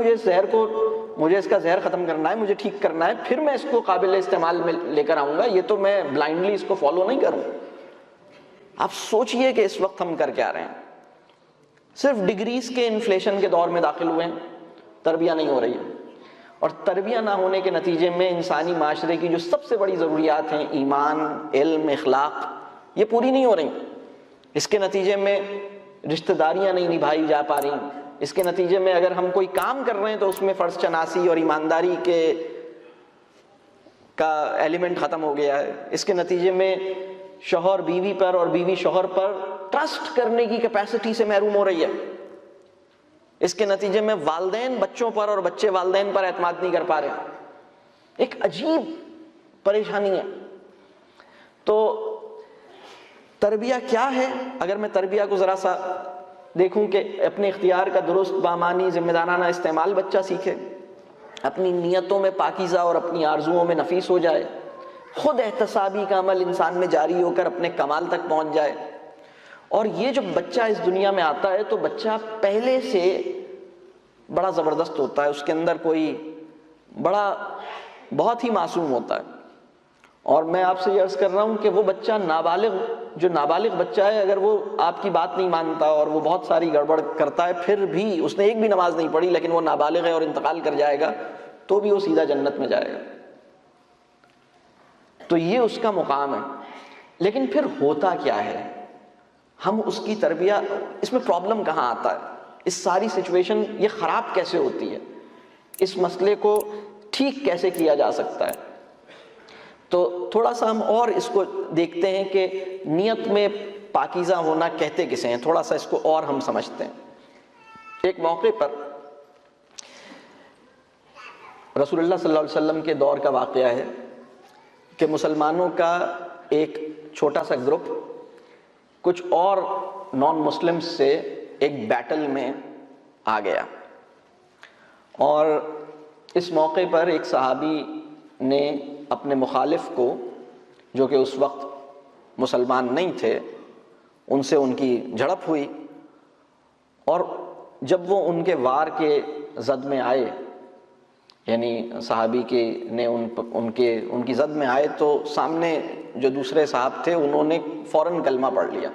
مجھے اس کا زہر ختم کرنا ہے، مجھے ٹھیک کرنا ہے، پھر میں اس کو قابل استعمال میں لے کر آؤں گا، یہ تو میں بلائنڈلی اس کو فالو نہیں کروں۔ آپ سوچئے کہ اس وقت ہم کر کیا رہے ہیں؟ صرف ڈگریز کے انفلیشن کے دور میں داخل ہوئے ہیں، تربیہ نہیں ہو رہی ہے۔ اور تربیہ نہ ہونے کے نتیجے میں انسانی معاشرے کی جو سب سے بڑی ضروریات ہیں، ایمان، علم، اخلاق، یہ پوری نہیں ہو رہی۔ اس کے نتیجے میں رشتہ داریاں نہیں نبھائی جا پا رہی، اس کے نتیجے میں اگر ہم کوئی کام کر رہے ہیں تو اس میں فرض شناسی اور ایمانداری کا ایلیمنٹ ختم ہو گیا ہے، اس کے نتیجے میں شوہر بیوی پر اور بیوی شوہر پر ٹرسٹ کرنے کی کیپیسٹی سے محروم ہو رہی ہے، اس کے نتیجے میں والدین بچوں پر اور بچے والدین پر اعتماد نہیں کر پا رہے۔ ایک عجیب پریشانی ہے۔ تو تربیہ کیا ہے؟ اگر میں تربیہ کو ذرا سا دیکھوں کہ اپنے اختیار کا درست، بامانی، ذمہ دارانہ استعمال بچہ سیکھے، اپنی نیتوں میں پاکیزہ اور اپنی آرزوؤں میں نفیس ہو جائے، خود احتسابی کا عمل انسان میں جاری ہو کر اپنے کمال تک پہنچ جائے۔ اور یہ جو بچہ اس دنیا میں آتا ہے تو بچہ پہلے سے بڑا زبردست ہوتا ہے، اس کے اندر کوئی بہت ہی معصوم ہوتا ہے۔ اور میں آپ سے یہ عرض کر رہا ہوں کہ وہ بچہ جو نابالغ بچہ ہے، اگر وہ آپ کی بات نہیں مانتا اور وہ بہت ساری گڑبڑ کرتا ہے، پھر بھی اس نے ایک بھی نماز نہیں پڑھی لیکن وہ نابالغ ہے اور انتقال کر جائے گا، تو بھی وہ سیدھا جنت میں جائے گا۔ تو یہ اس کا مقام ہے۔ لیکن پھر ہوتا کیا ہے؟ ہم اس کی تربیہ، اس میں پرابلم کہاں آتا ہے؟ اس ساری سچویشن یہ خراب کیسے ہوتی ہے؟ اس مسئلے کو ٹھیک کیسے کیا جا سکتا ہے؟ تو تھوڑا سا ہم اور اس کو دیکھتے ہیں کہ نیت میں پاکیزہ ہونا کہتے کسے ہیں، تھوڑا سا اس کو اور ہم سمجھتے ہیں۔ ایک موقع پر رسول اللہ صلی اللہ علیہ وسلم کے دور کا واقعہ ہے کہ مسلمانوں کا ایک چھوٹا سا گروپ کچھ اور نان مسلمز سے ایک بیٹل میں آ گیا، اور اس موقع پر ایک صحابی نے اپنے مخالف کو، جو کہ اس وقت مسلمان نہیں تھے، ان سے ان کی جھڑپ ہوئی، اور جب وہ ان کے وار کے زد میں آئے، یعنی صحابی کے نے ان کی زد میں آئے، تو سامنے جو دوسرے صاحب تھے انہوں نے فوراً کلمہ پڑھ لیا،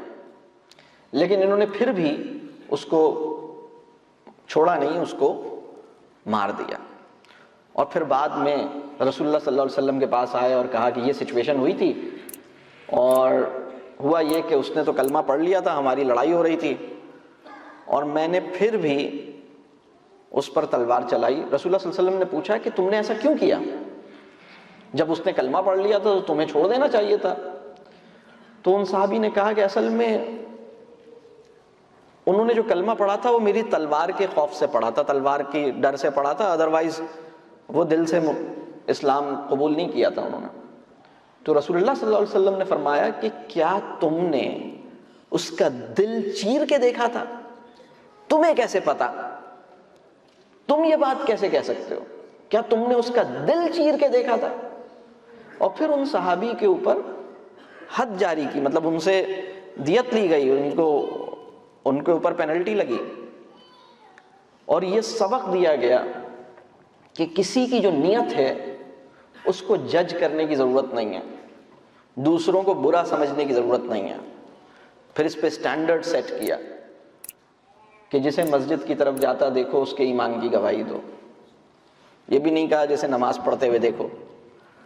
لیکن انہوں نے پھر بھی اس کو چھوڑا نہیں، اس کو مار دیا۔ اور پھر بعد میں رسول اللہ صلی اللہ علیہ وسلم کے پاس آئے اور کہا کہ یہ سچویشن ہوئی تھی، اور ہوا یہ کہ اس نے تو کلمہ پڑھ لیا تھا، ہماری لڑائی ہو رہی تھی، اور میں نے پھر بھی اس پر تلوار چلائی۔ رسول اللہ صلی اللہ علیہ وسلم نے پوچھا کہ تم نے ایسا کیوں کیا؟ جب اس نے کلمہ پڑھ لیا تھا تو تمہیں چھوڑ دینا چاہیے تھا۔ تو ان صحابی نے کہا کہ اصل میں انہوں نے جو کلمہ پڑھا تھا وہ میری تلوار کے خوف سے پڑھا تھا، تلوار کی ڈر سے پڑھا تھا، ادروائز وہ دل سے اسلام قبول نہیں کیا تھا انہوں نے۔ تو رسول اللہ صلی اللہ علیہ وسلم نے فرمایا کہ کیا تم نے اس کا دل چیر کے دیکھا تھا؟ تمہیں کیسے پتا؟ تم یہ بات کیسے کہہ سکتے ہو؟ کیا تم نے اس کا دل چیر کے دیکھا تھا؟ اور پھر ان صحابی کے اوپر حد جاری کی، مطلب ان سے دیت لی گئی، ان کے اوپر پینلٹی لگی، اور یہ سبق دیا گیا کہ کسی کی جو نیت ہے اس کو جج کرنے کی ضرورت نہیں ہے، دوسروں کو برا سمجھنے کی ضرورت نہیں ہے۔ پھر اس پہ سٹینڈرڈ سیٹ کیا کہ جسے مسجد کی طرف جاتا دیکھو اس کے ایمان کی گواہی دو، یہ بھی نہیں کہا جیسے نماز پڑھتے ہوئے دیکھو۔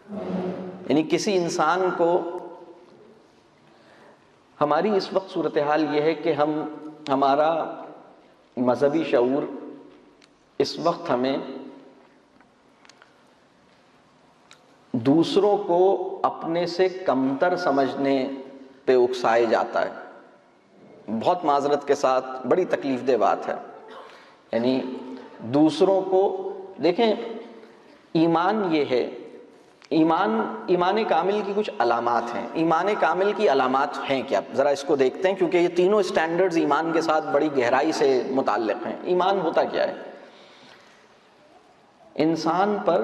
یعنی کسی انسان کو، ہماری اس وقت صورتحال یہ ہے کہ ہمارا مذہبی شعور اس وقت ہمیں دوسروں کو اپنے سے کمتر سمجھنے پہ اکسائے جاتا ہے۔ بہت معذرت کے ساتھ بڑی تکلیف دہ بات ہے، یعنی دوسروں کو دیکھیں، ایمان یہ ہے، ایمان کامل کی کچھ علامات ہیں۔ ایمان کامل کی علامات ہیں کیا؟ ذرا اس کو دیکھتے ہیں، کیونکہ یہ تینوں سٹینڈرڈز ایمان کے ساتھ بڑی گہرائی سے متعلق ہیں۔ ایمان ہوتا کیا ہے؟ انسان پر،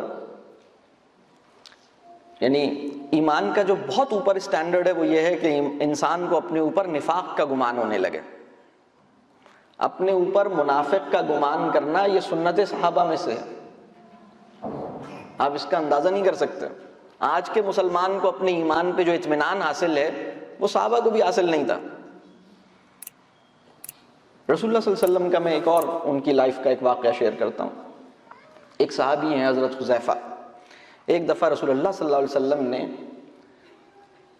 یعنی ایمان کا جو بہت اوپر سٹینڈرڈ ہے وہ یہ ہے کہ انسان کو اپنے اوپر نفاق کا گمان ہونے لگے۔ اپنے اوپر منافق کا گمان کرنا یہ سنت صحابہ میں سے ہے، آپ اس کا اندازہ نہیں کر سکتے۔ آج کے مسلمان کو اپنے ایمان پہ جو اطمینان حاصل ہے وہ صحابہ کو بھی حاصل نہیں تھا۔ رسول اللہ صلی اللہ علیہ وسلم کا میں ایک اور ان کی لائف کا ایک واقعہ شیئر کرتا ہوں۔ ایک صحابی ہیں حضرت حذیفہ، ایک دفعہ رسول اللہ صلی اللہ علیہ وسلم نے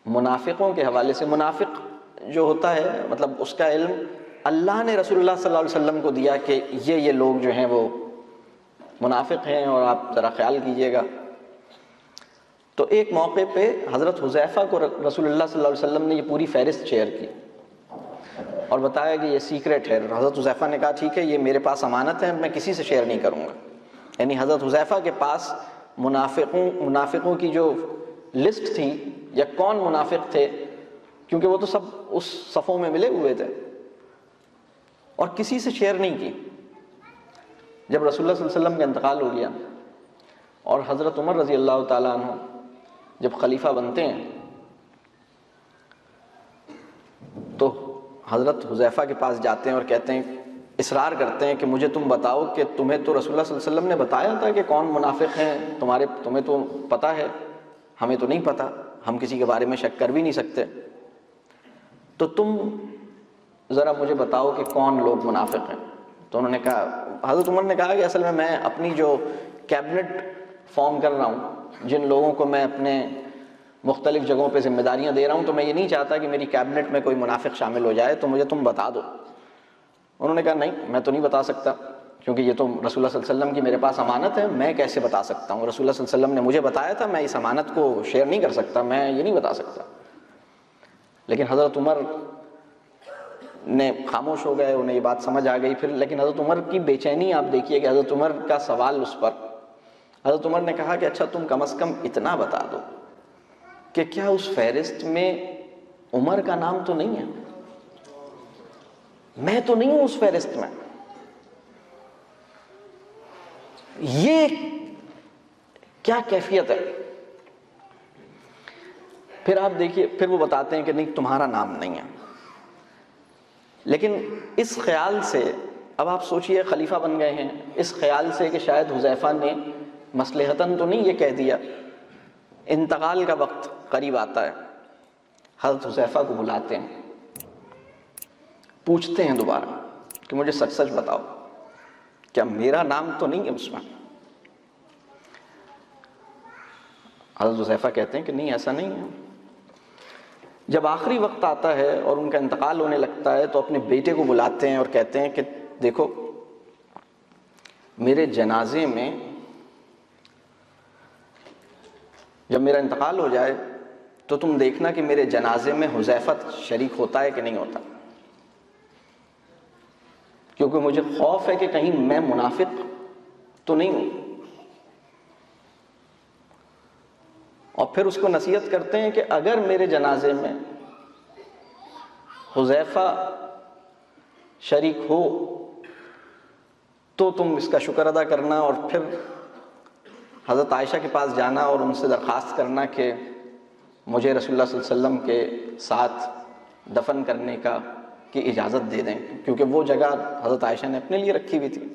منافقوں کے حوالے سے، منافق جو ہوتا ہے مطلب اس کا علم اللہ نے رسول اللہ صلی اللہ علیہ وسلم کو دیا کہ یہ لوگ جو ہیں وہ منافق ہیں اور آپ ذرا خیال کیجئے گا. تو ایک موقع پہ حضرت حذیفہ کو رسول اللہ صلی اللہ علیہ وسلم نے یہ پوری فہرست شیئر کی اور بتایا کہ یہ سیکرٹ ہے. حضرت حذیفہ نے کہا ٹھیک ہے، یہ میرے پاس امانت ہے، میں کسی سے شیئر نہیں کروں گا. یعنی حضرت حذیفہ کے پاس منافقوں کی جو لسٹ تھی یا کون منافق تھے، کیونکہ وہ تو سب اس صفوں میں ملے ہوئے تھے، اور کسی سے شیئر نہیں کی. جب رسول اللہ صلی اللہ علیہ وسلم کا انتقال ہو گیا اور حضرت عمر رضی اللہ تعالیٰ عنہ جب خلیفہ بنتے ہیں تو حضرت حذیفہ کے پاس جاتے ہیں اور کہتے ہیں، اصرار کرتے ہیں کہ مجھے تم بتاؤ کہ تمہیں تو رسول اللہ صلی اللہ علیہ وسلم نے بتایا تھا کہ کون منافق ہیں، تمہیں تو پتہ ہے، ہمیں تو نہیں پتہ، ہم کسی کے بارے میں شک کر بھی نہیں سکتے، تو تم ذرا مجھے بتاؤ کہ کون لوگ منافق ہیں. تو انہوں نے کہا، حضرت عمر نے کہا کہ اصل میں اپنی جو کیبنٹ فارم کر رہا ہوں، جن لوگوں کو میں اپنے مختلف جگہوں پہ ذمہ داریاں دے رہا ہوں، تو میں یہ نہیں چاہتا کہ میری کیبنٹ میں کوئی منافق شامل ہو جائے، تو مجھے تم بتا دو. انہوں نے کہا نہیں، میں تو نہیں بتا سکتا، کیونکہ یہ تو رسول اللہ صلی اللہ علیہ وسلم کی میرے پاس امانت ہے، میں کیسے بتا سکتا ہوں؟ رسول اللہ صلی اللہ علیہ وسلم نے مجھے بتایا تھا، میں اس امانت کو شیئر نہیں کر سکتا، میں یہ نہیں بتا سکتا. لیکن حضرت عمر نے خاموش ہو گئے، انہیں یہ بات سمجھ آ گئی. پھر لیکن حضرت عمر کی بے چینی آپ دیکھیے کہ حضرت عمر کا سوال اس پر، حضرت عمر نے کہا کہ اچھا تم کم از کم اتنا بتا دو کہ کیا اس فہرست میں عمر کا نام تو نہیں ہے؟ میں تو نہیں ہوں اس فہرست میں. یہ کیا کیفیت ہے؟ پھر آپ دیکھیے، پھر وہ بتاتے ہیں کہ نہیں تمہارا نام نہیں ہے. لیکن اس خیال سے اب آپ سوچئے، خلیفہ بن گئے ہیں، اس خیال سے کہ شاید حذیفہ نے مصلحتاً تو نہیں یہ کہہ دیا. انتقال کا وقت قریب آتا ہے، حضرت حذیفہ کو بلاتے ہیں، پوچھتے ہیں دوبارہ کہ مجھے سچ سچ بتاؤ، کیا میرا نام تو نہیں ہے اس میں؟ حضرت حذیفہ کہتے ہیں کہ نہیں، ایسا نہیں ہے. جب آخری وقت آتا ہے اور ان کا انتقال ہونے لگتا ہے تو اپنے بیٹے کو بلاتے ہیں اور کہتے ہیں کہ دیکھو، میرے جنازے میں جب میرا انتقال ہو جائے تو تم دیکھنا کہ میرے جنازے میں حذیفہ شریک ہوتا ہے کہ نہیں ہوتا، کیونکہ مجھے خوف ہے کہ کہیں میں منافق تو نہیں ہوں. اور پھر اس کو نصیحت کرتے ہیں کہ اگر میرے جنازے میں حذیفہ شریک ہو تو تم اس کا شکر ادا کرنا، اور پھر حضرت عائشہ کے پاس جانا اور ان سے درخواست کرنا کہ مجھے رسول اللہ صلی اللہ علیہ وسلم کے ساتھ دفن کرنے کی اجازت دے دیں، کیونکہ وہ جگہ حضرت عائشہ نے اپنے لیے رکھی ہوئی تھی.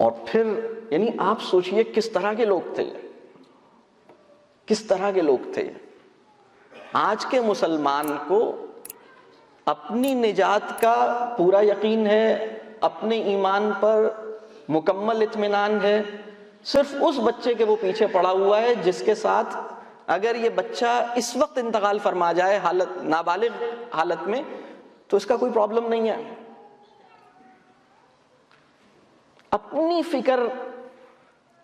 اور پھر یعنی آپ سوچئے کس طرح کے لوگ تھے، کس طرح کے لوگ تھے. آج کے مسلمان کو اپنی نجات کا پورا یقین ہے، اپنے ایمان پر مکمل اطمینان ہے، صرف اس بچے کے وہ پیچھے پڑا ہوا ہے جس کے ساتھ اگر یہ بچہ اس وقت انتقال فرما جائے نابالغ حالت میں تو اس کا کوئی پرابلم نہیں ہے. اپنی فکر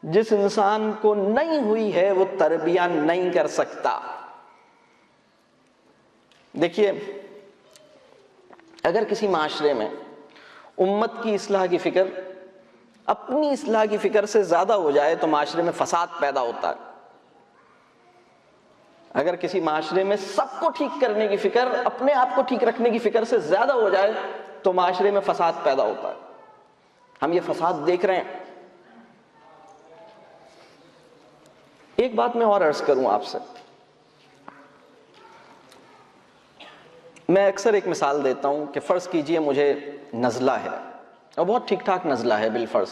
جس انسان کو نہیں ہوئی ہے وہ تربیہ نہیں کر سکتا. دیکھیے، اگر کسی معاشرے میں امت کی اصلاح کی فکر اپنی اصلاح کی فکر سے زیادہ ہو جائے تو معاشرے میں فساد پیدا ہوتا ہے. اگر کسی معاشرے میں سب کو ٹھیک کرنے کی فکر اپنے آپ کو ٹھیک رکھنے کی فکر سے زیادہ ہو جائے تو معاشرے میں فساد پیدا ہوتا ہے. ہم یہ فساد دیکھ رہے ہیں. ایک بات میں اور عرض کروں آپ سے، میں اکثر ایک مثال دیتا ہوں کہ فرض کیجئے مجھے نزلہ ہے اور بہت ٹھیک ٹھاک نزلہ ہے بالفرض،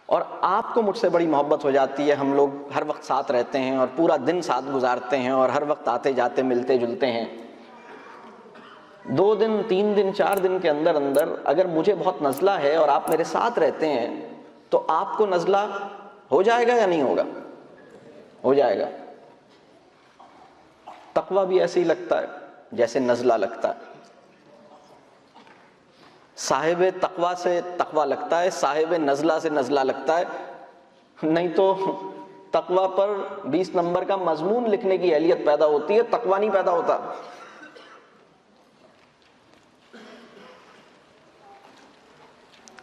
اور آپ کو مجھ سے بڑی محبت ہو جاتی ہے، ہم لوگ ہر وقت ساتھ رہتے ہیں اور پورا دن ساتھ گزارتے ہیں اور ہر وقت آتے جاتے ملتے جلتے ہیں. 2 دن 3 دن 4 دن کے اندر اندر اگر مجھے بہت نزلہ ہے اور آپ میرے ساتھ رہتے ہیں تو آپ کو نزلہ ہو جائے گا یا نہیں ہوگا؟ ہو جائے گا۔ تقویٰ بھی ایسے ہی لگتا ہے جیسے نزلہ لگتا ہے۔ صاحب تقویٰ سے تقویٰ لگتا ہے، صاحب نزلہ سے نزلہ لگتا ہے، نہیں تو تقویٰ پر 20 نمبر کا مضمون لکھنے کی اہلیت پیدا ہوتی ہے، تقویٰ نہیں پیدا ہوتا۔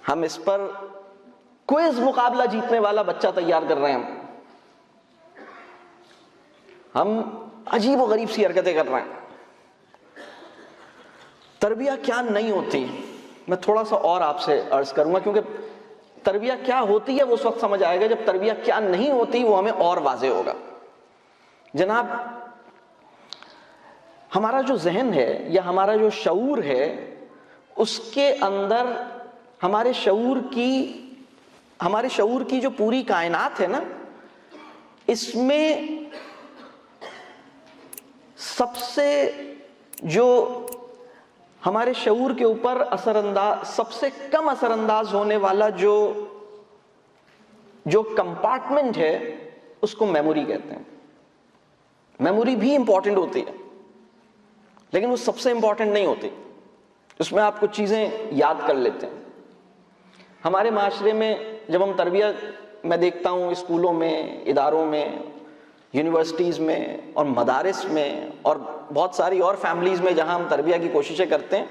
ہم اس پر کوئز مقابلہ جیتنے والا بچہ تیار کر رہے ہیں، ہم عجیب و غریب سی حرکتیں کر رہے ہیں۔ تربیہ کیا نہیں ہوتی، میں تھوڑا سا اور آپ سے عرض کروں گا، کیونکہ تربیہ کیا ہوتی ہے وہ اس وقت سمجھ آئے گا جب تربیہ کیا نہیں ہوتی وہ ہمیں اور واضح ہوگا۔ جناب، ہمارا جو ذہن ہے یا ہمارا جو شعور ہے، اس کے اندر ہمارے شعور کی جو پوری کائنات ہے نا، اس میں سب سے جو ہمارے شعور کے اوپر سب سے کم اثر انداز ہونے والا جو کمپارٹمنٹ ہے اس کو میموری کہتے ہیں۔ میموری بھی امپورٹنٹ ہوتی ہے لیکن وہ سب سے امپورٹنٹ نہیں ہوتی، اس میں آپ کچھ چیزیں یاد کر لیتے ہیں۔ ہمارے معاشرے میں جب ہم تربیہ، میں دیکھتا ہوں اسکولوں میں، اداروں میں، یونیورسٹیز میں اور مدارس میں اور بہت ساری اور فیملیز میں جہاں ہم تربیہ کی کوششیں کرتے ہیں،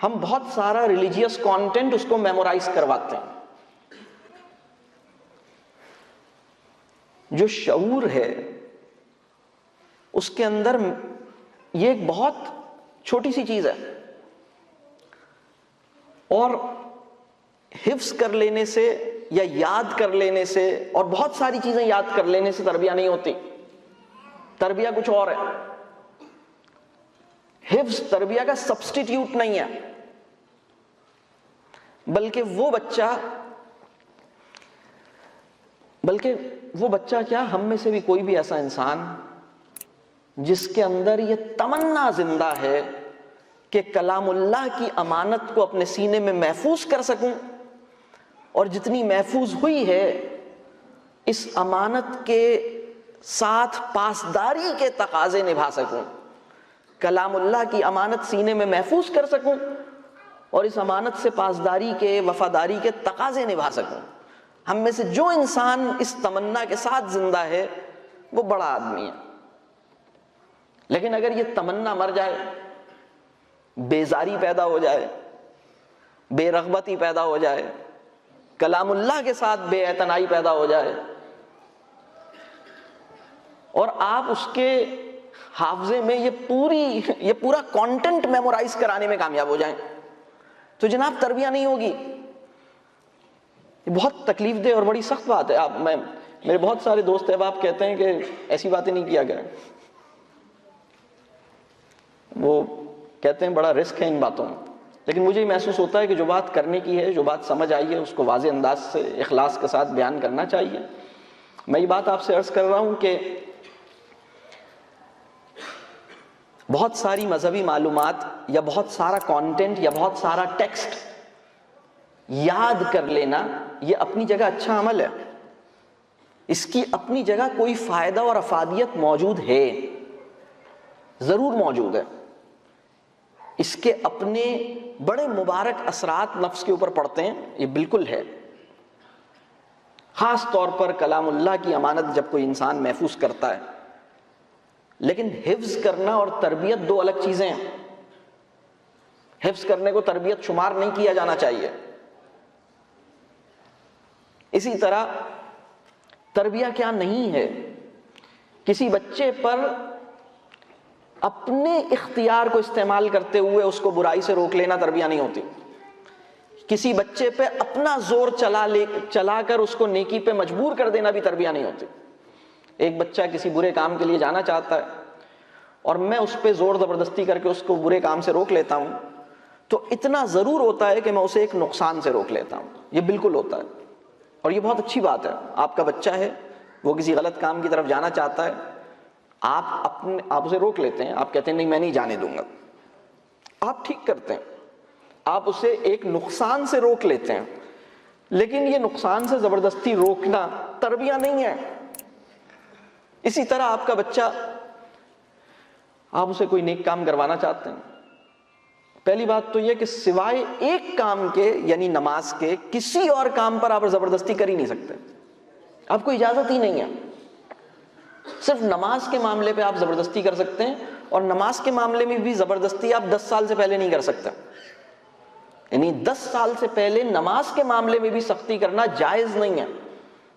ہم بہت سارا ریلیجیس کانٹینٹ اس کو میمورائز کرواتے ہیں۔ جو شعور ہے اس کے اندر یہ ایک بہت چھوٹی سی چیز ہے، اور حفظ کر لینے سے یا یاد کر لینے سے اور بہت ساری چیزیں یاد کر لینے سے تربیہ نہیں ہوتی۔ تربیہ کچھ اور ہے۔ حفظ تربیہ کا سبسٹیٹیوٹ نہیں ہے، بلکہ وہ بچہ کیا، ہم میں سے بھی کوئی بھی ایسا انسان جس کے اندر یہ تمنا زندہ ہے کہ کلام اللہ کی امانت کو اپنے سینے میں محفوظ کر سکوں، اور جتنی محفوظ ہوئی ہے اس امانت کے ساتھ پاسداری کے تقاضے نبھا سکوں، کلام اللہ کی امانت سینے میں محفوظ کر سکوں اور اس امانت سے پاسداری کے، وفاداری کے تقاضے نبھا سکوں۔ ہم میں سے جو انسان اس تمنا کے ساتھ زندہ ہے وہ بڑا آدمی ہے۔ لیکن اگر یہ تمنا مر جائے، بیزاری پیدا ہو جائے، بے رغبتی پیدا ہو جائے، کلام اللہ کے ساتھ بے اعتنائی پیدا ہو جائے، اور آپ اس کے حافظے میں یہ پورا کانٹینٹ میمورائز کرانے میں کامیاب ہو جائیں، تو جناب تربیہ نہیں ہوگی۔ یہ بہت تکلیف دہ اور بڑی سخت بات ہے۔ میرے بہت سارے دوست احباب کہتے ہیں کہ ایسی باتیں نہیں کیا کریں، وہ کہتے ہیں بڑا رسک ہے ان باتوں میں، لیکن مجھے محسوس ہوتا ہے کہ جو بات کرنے کی ہے، جو بات سمجھ آئی ہے، اس کو واضح انداز سے اخلاص کے ساتھ بیان کرنا چاہیے۔ میں یہ بات آپ سے عرض کر رہا ہوں کہ بہت ساری مذہبی معلومات یا بہت سارا کانٹینٹ یا بہت سارا ٹیکسٹ یاد کر لینا یہ اپنی جگہ اچھا عمل ہے، اس کی اپنی جگہ کوئی فائدہ اور افادیت موجود ہے، ضرور موجود ہے، اس کے اپنے بڑے مبارک اثرات نفس کے اوپر پڑتے ہیں، یہ بالکل ہے۔ خاص طور پر کلام اللہ کی امانت جب کوئی انسان محفوظ کرتا ہے، لیکن حفظ کرنا اور تربیت دو الگ چیزیں ہیں۔ حفظ کرنے کو تربیت شمار نہیں کیا جانا چاہیے۔ اسی طرح تربیہ کیا نہیں ہے، کسی بچے پر اپنے اختیار کو استعمال کرتے ہوئے اس کو برائی سے روک لینا تربیہ نہیں ہوتی۔ کسی بچے پہ اپنا زور چلا کر اس کو نیکی پہ مجبور کر دینا بھی تربیہ نہیں ہوتی۔ ایک بچہ کسی برے کام کے لیے جانا چاہتا ہے اور میں اس پہ زور زبردستی کر کے اس کو برے کام سے روک لیتا ہوں، تو اتنا ضرور ہوتا ہے کہ میں اسے ایک نقصان سے روک لیتا ہوں، یہ بالکل ہوتا ہے، اور یہ بہت اچھی بات ہے۔ آپ کا بچہ ہے، وہ کسی غلط کام کی طرف جانا چاہتا ہے، آپ اسے روک لیتے ہیں، آپ کہتے ہیں نہیں میں نہیں جانے دوں گا، آپ ٹھیک کرتے ہیں، آپ اسے ایک نقصان سے روک لیتے ہیں، لیکن یہ نقصان سے زبردستی روکنا تربیہ نہیں ہے۔ اسی طرح آپ کا بچہ، آپ اسے کوئی نیک کام کروانا چاہتے ہیں، پہلی بات تو یہ کہ سوائے ایک کام کے یعنی نماز کے کسی اور کام پر آپ زبردستی کر ہی نہیں سکتے، آپ کو اجازت ہی نہیں ہے۔ صرف نماز کے معاملے پہ آپ زبردستی کر سکتے ہیں، اور نماز کے معاملے میں بھی زبردستی آپ 10 سال سے پہلے نہیں کر سکتے، یعنی 10 سال سے پہلے نماز کے معاملے میں بھی سختی کرنا جائز نہیں ہے۔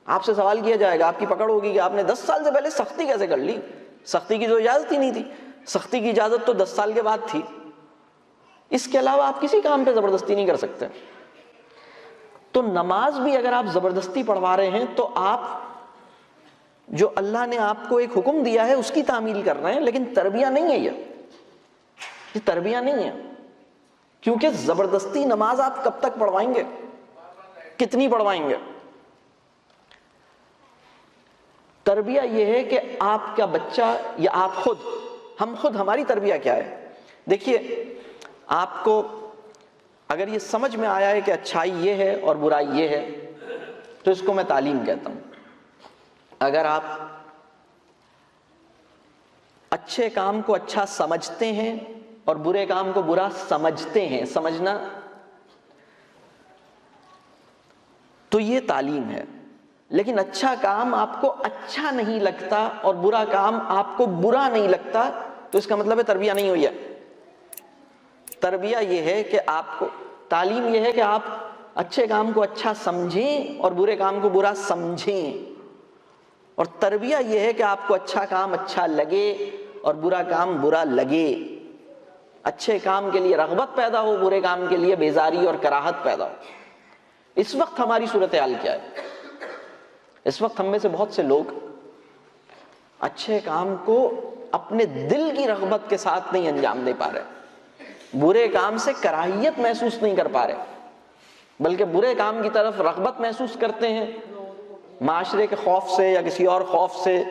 آپ سے سوال کیا جائے گا، آپ کی پکڑ ہوگی کہ آپ نے 10 سال سے پہلے سختی کیسے کر لی؟ سختی کی تو اجازت ہی نہیں تھی، سختی کی اجازت تو 10 سال کے بعد تھی۔ اس کے علاوہ آپ کسی کام پہ زبردستی نہیں کر سکتے۔ تو نماز بھی اگر آپ زبردستی پڑھوا رہے ہیں تو آپ جو اللہ نے آپ کو ایک حکم دیا ہے اس کی تعمیل کر رہے ہیں، لیکن تربیہ نہیں ہے، یہ تربیہ نہیں ہے، کیونکہ زبردستی نماز آپ کب تک پڑھوائیں گے، کتنی پڑھوائیں گے؟ تربیہ یہ ہے کہ آپ کا بچہ یا آپ خود، ہم خود، ہماری تربیہ کیا ہے؟ دیکھیے، آپ کو اگر یہ سمجھ میں آیا ہے کہ اچھائی یہ ہے اور برائی یہ ہے تو اس کو میں تعلیم کہتا ہوں۔ اگر آپ اچھے کام کو اچھا سمجھتے ہیں اور برے کام کو برا سمجھتے ہیں، سمجھنا تو یہ تعلیم ہے۔ لیکن اچھا کام آپ کو اچھا نہیں لگتا اور برا کام آپ کو برا نہیں لگتا تو اس کا مطلب ہے تربیہ نہیں ہوئی ہے۔ تربیہ یہ ہے کہ آپ کو، تعلیم یہ ہے کہ آپ اچھے کام کو اچھا سمجھیں اور برے کام کو برا سمجھیں، اور تربیہ یہ ہے کہ آپ کو اچھا کام اچھا لگے اور برا کام برا لگے، اچھے کام کے لیے رغبت پیدا ہو، برے کام کے لیے بیزاری اور کراہت پیدا ہو۔ اس وقت ہماری صورتحال کیا ہے؟ اس وقت ہم میں سے بہت سے لوگ اچھے کام کو اپنے دل کی رغبت کے ساتھ نہیں انجام دے پا رہے، برے کام سے کراہیت محسوس نہیں کر پا رہے، بلکہ برے کام کی طرف رغبت محسوس کرتے ہیں، معاشرے کے خوف سے یا کسی اور خوف سے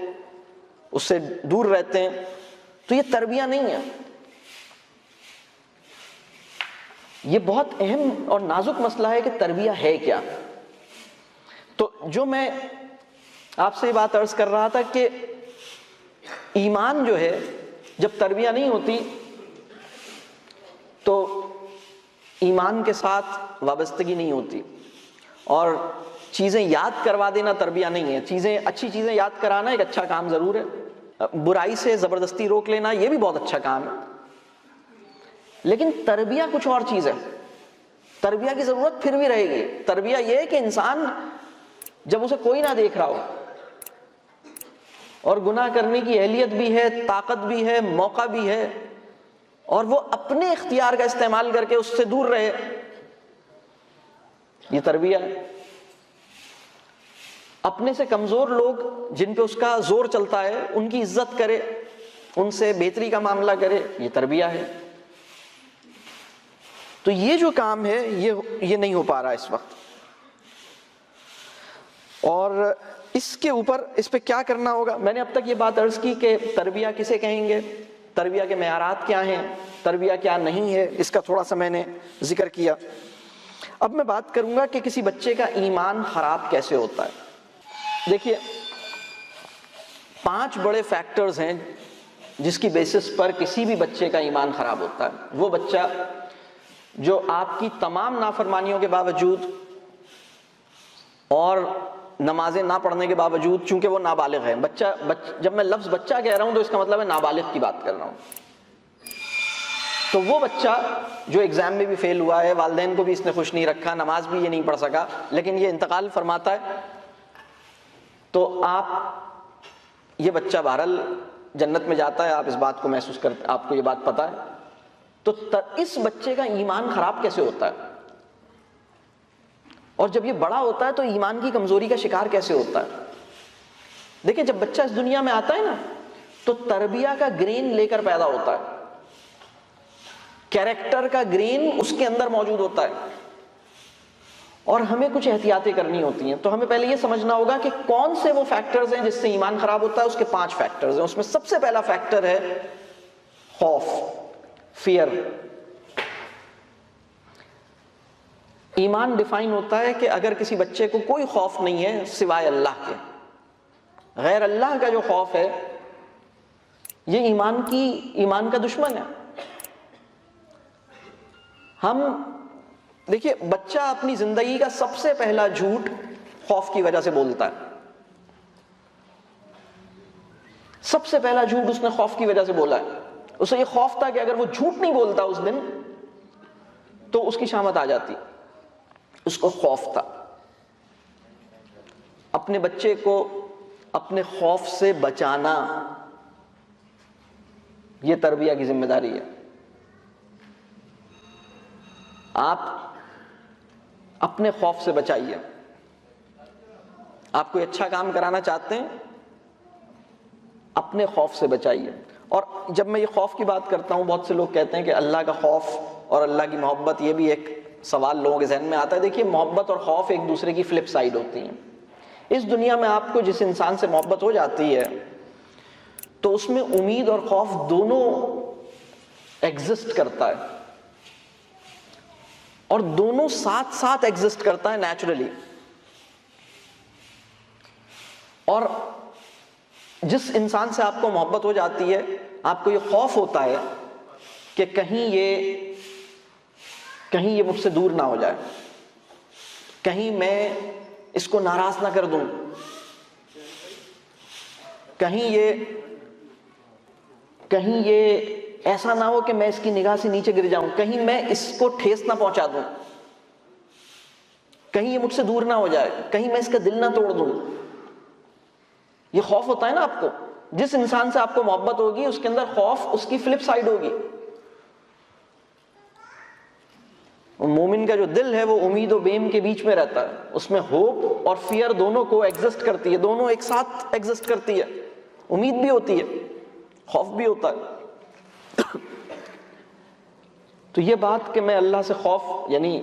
اس سے دور رہتے ہیں۔ تو یہ تربیہ نہیں ہے۔ یہ بہت اہم اور نازک مسئلہ ہے کہ تربیہ ہے کیا۔ تو جو میں آپ سے یہ بات عرض کر رہا تھا کہ ایمان جو ہے، جب تربیہ نہیں ہوتی تو ایمان کے ساتھ وابستگی نہیں ہوتی، اور چیزیں یاد کروا دینا تربیہ نہیں ہے۔ چیزیں، اچھی چیزیں یاد کرانا ایک اچھا کام ضرور ہے، برائی سے زبردستی روک لینا یہ بھی بہت اچھا کام ہے، لیکن تربیہ کچھ اور چیز ہے۔ تربیہ کی ضرورت پھر بھی رہے گی۔ تربیہ یہ ہے کہ انسان جب اسے کوئی نہ دیکھ رہا ہو اور گناہ کرنے کی اہلیت بھی ہے، طاقت بھی ہے، موقع بھی ہے، اور وہ اپنے اختیار کا استعمال کر کے اس سے دور رہے، یہ تربیہ ہے۔ اپنے سے کمزور لوگ جن پہ اس کا زور چلتا ہے ان کی عزت کرے، ان سے بہتری کا معاملہ کرے، یہ تربیہ ہے۔ تو یہ جو کام ہے یہ نہیں ہو پا رہا اس وقت، اور اس کے اوپر اس پہ کیا کرنا ہوگا؟ میں نے اب تک یہ بات عرض کی کہ تربیہ کسے کہیں گے، تربیہ کے معیارات کیا ہیں، تربیہ کیا نہیں ہے، اس کا تھوڑا سا میں نے ذکر کیا۔ اب میں بات کروں گا کہ کسی بچے کا ایمان خراب کیسے ہوتا ہے۔ دیکھیے، 5 بڑے فیکٹرز ہیں جس کی بیسس پر کسی بھی بچے کا ایمان خراب ہوتا ہے۔ وہ بچہ جو آپ کی تمام نافرمانیوں کے باوجود اور نمازیں نہ پڑھنے کے باوجود، چونکہ وہ نابالغ ہے، جب میں لفظ بچہ کہہ رہا ہوں تو اس کا مطلب ہے نابالغ کی بات کر رہا ہوں، تو وہ بچہ جو ایگزام میں بھی فیل ہوا ہے، والدین کو بھی اس نے خوش نہیں رکھا، نماز بھی یہ نہیں پڑھ سکا، لیکن یہ انتقال فرماتا ہے، تو یہ بچہ بہرحال جنت میں جاتا ہے، آپ اس بات کو محسوس کرتے، آپ کو یہ بات پتہ ہے۔ تو اس بچے کا ایمان خراب کیسے ہوتا ہے؟ اور جب یہ بڑا ہوتا ہے تو ایمان کی کمزوری کا شکار کیسے ہوتا ہے؟ دیکھیں، جب بچہ اس دنیا میں آتا ہے نا تو تربیہ کا گرین لے کر پیدا ہوتا ہے، کیریکٹر کا گرین اس کے اندر موجود ہوتا ہے، اور ہمیں کچھ احتیاطیں کرنی ہوتی ہیں۔ تو ہمیں پہلے یہ سمجھنا ہوگا کہ کون سے وہ فیکٹرز ہیں جس سے ایمان خراب ہوتا ہے۔ اس کے 5 فیکٹرز ہیں۔ اس میں سب سے پہلا فیکٹر ہے خوف، فیئر، ایمان ڈیفائن ہوتا ہے کہ اگر کسی بچے کو کوئی خوف نہیں ہے سوائے اللہ کے، غیر اللہ کا جو خوف ہے یہ ایمان کا دشمن ہے۔ ہم دیکھیے، بچہ اپنی زندگی کا سب سے پہلا جھوٹ خوف کی وجہ سے بولتا ہے، سب سے پہلا جھوٹ اس نے خوف کی وجہ سے بولا ہے۔ اسے یہ خوف تھا کہ اگر وہ جھوٹ نہیں بولتا اس دن تو اس کی شامت آ جاتی، اس کو خوف تھا۔ اپنے بچے کو اپنے خوف سے بچانا یہ تربیہ کی ذمہ داری ہے۔ آپ اپنے خوف سے بچائیے۔ آپ کوئی اچھا کام کرانا چاہتے ہیں، اپنے خوف سے بچائیے۔ اور جب میں یہ خوف کی بات کرتا ہوں، بہت سے لوگ کہتے ہیں کہ اللہ کا خوف اور اللہ کی محبت، یہ بھی ایک سوال لوگوں کے ذہن میں آتا ہے۔ دیکھیے، محبت اور خوف ایک دوسرے کی فلپ سائڈ ہوتی ہیں۔ اس دنیا میں آپ کو جس انسان سے محبت ہو جاتی ہے تو اس میں امید اور خوف دونوں ایگزسٹ کرتا ہے، اور دونوں ساتھ ساتھ ایگزسٹ کرتا ہے نیچرلی۔ اور جس انسان سے آپ کو محبت ہو جاتی ہے، آپ کو یہ خوف ہوتا ہے کہ کہیں یہ مجھ سے دور نہ ہو جائے، کہیں میں اس کو ناراض نہ کر دوں، کہیں یہ ایسا نہ ہو کہ میں اس کی نگاہ سے نیچے گر جاؤں، کہیں میں اس کو ٹھیس نہ پہنچا دوں، کہیں یہ مجھ سے دور نہ ہو جائے، کہیں میں اس کا دل نہ توڑ دوں۔ یہ خوف ہوتا ہے نا آپ کو۔ جس انسان سے آپ کو محبت ہوگی اس کے اندر خوف اس کی فلپ سائڈ ہوگی۔ مومن کا جو دل ہے وہ امید و بیم کے بیچ میں رہتا ہے، اس میں ہوپ اور فیئر دونوں کو ایگزسٹ کرتی ہے، دونوں ایک ساتھ ایگزسٹ کرتی ہے۔ امید بھی ہوتی ہے، خوف بھی ہوتا ہے۔ تو یہ بات کہ میں اللہ سے خوف، یعنی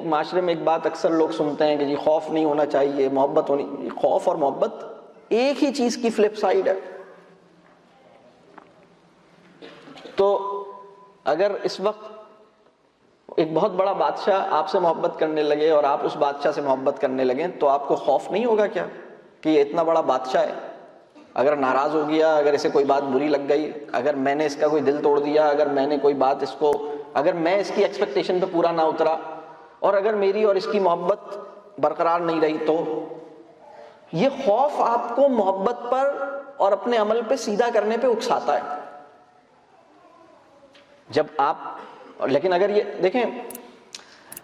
معاشرے میں ایک بات اکثر لوگ سنتے ہیں کہ جی خوف نہیں ہونا چاہیے، محبت ہونی۔ خوف اور محبت ایک ہی چیز کی فلپ سائڈ ہے۔ تو اگر اس وقت ایک بہت بڑا بادشاہ آپ سے محبت کرنے لگے اور آپ اس بادشاہ سے محبت کرنے لگیں تو آپ کو خوف نہیں ہوگا کیا کہ یہ اتنا بڑا بادشاہ ہے، اگر ناراض ہو گیا، اگر اسے کوئی بات بری لگ گئی، اگر میں نے اس کا کوئی دل توڑ دیا، اگر میں نے کوئی بات اگر میں اس کی ایکسپیکٹیشن پہ پورا نہ اترا، اور اگر میری اور اس کی محبت برقرار نہیں رہی، تو یہ خوف آپ کو محبت پر اور اپنے عمل پہ سیدھا کرنے پہ اکساتا ہے۔ جب آپ، لیکن اگر یہ دیکھیں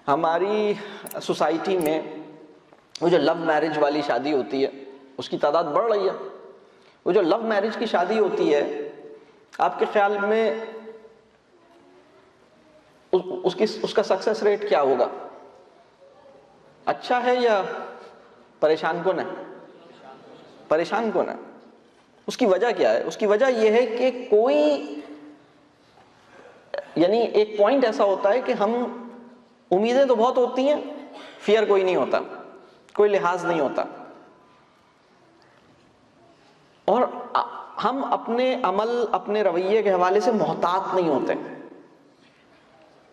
ہماری سوسائٹی میں وہ جو لو میرج والی شادی ہوتی ہے اس کی تعداد بڑھ رہی ہے۔ وہ جو لو میرج کی شادی ہوتی ہے، آپ کے خیال میں اس کا سکسیس ریٹ کیا ہوگا؟ اچھا ہے یا پریشان کن ہے؟ پریشان کن ہے۔ اس کی وجہ کیا ہے؟ اس کی وجہ یہ ہے کہ یعنی ایک پوائنٹ ایسا ہوتا ہے کہ ہم امیدیں تو بہت ہوتی ہیں، فیئر کوئی نہیں ہوتا، کوئی لحاظ نہیں ہوتا، اور ہم اپنے عمل، اپنے رویے کے حوالے سے محتاط نہیں ہوتے،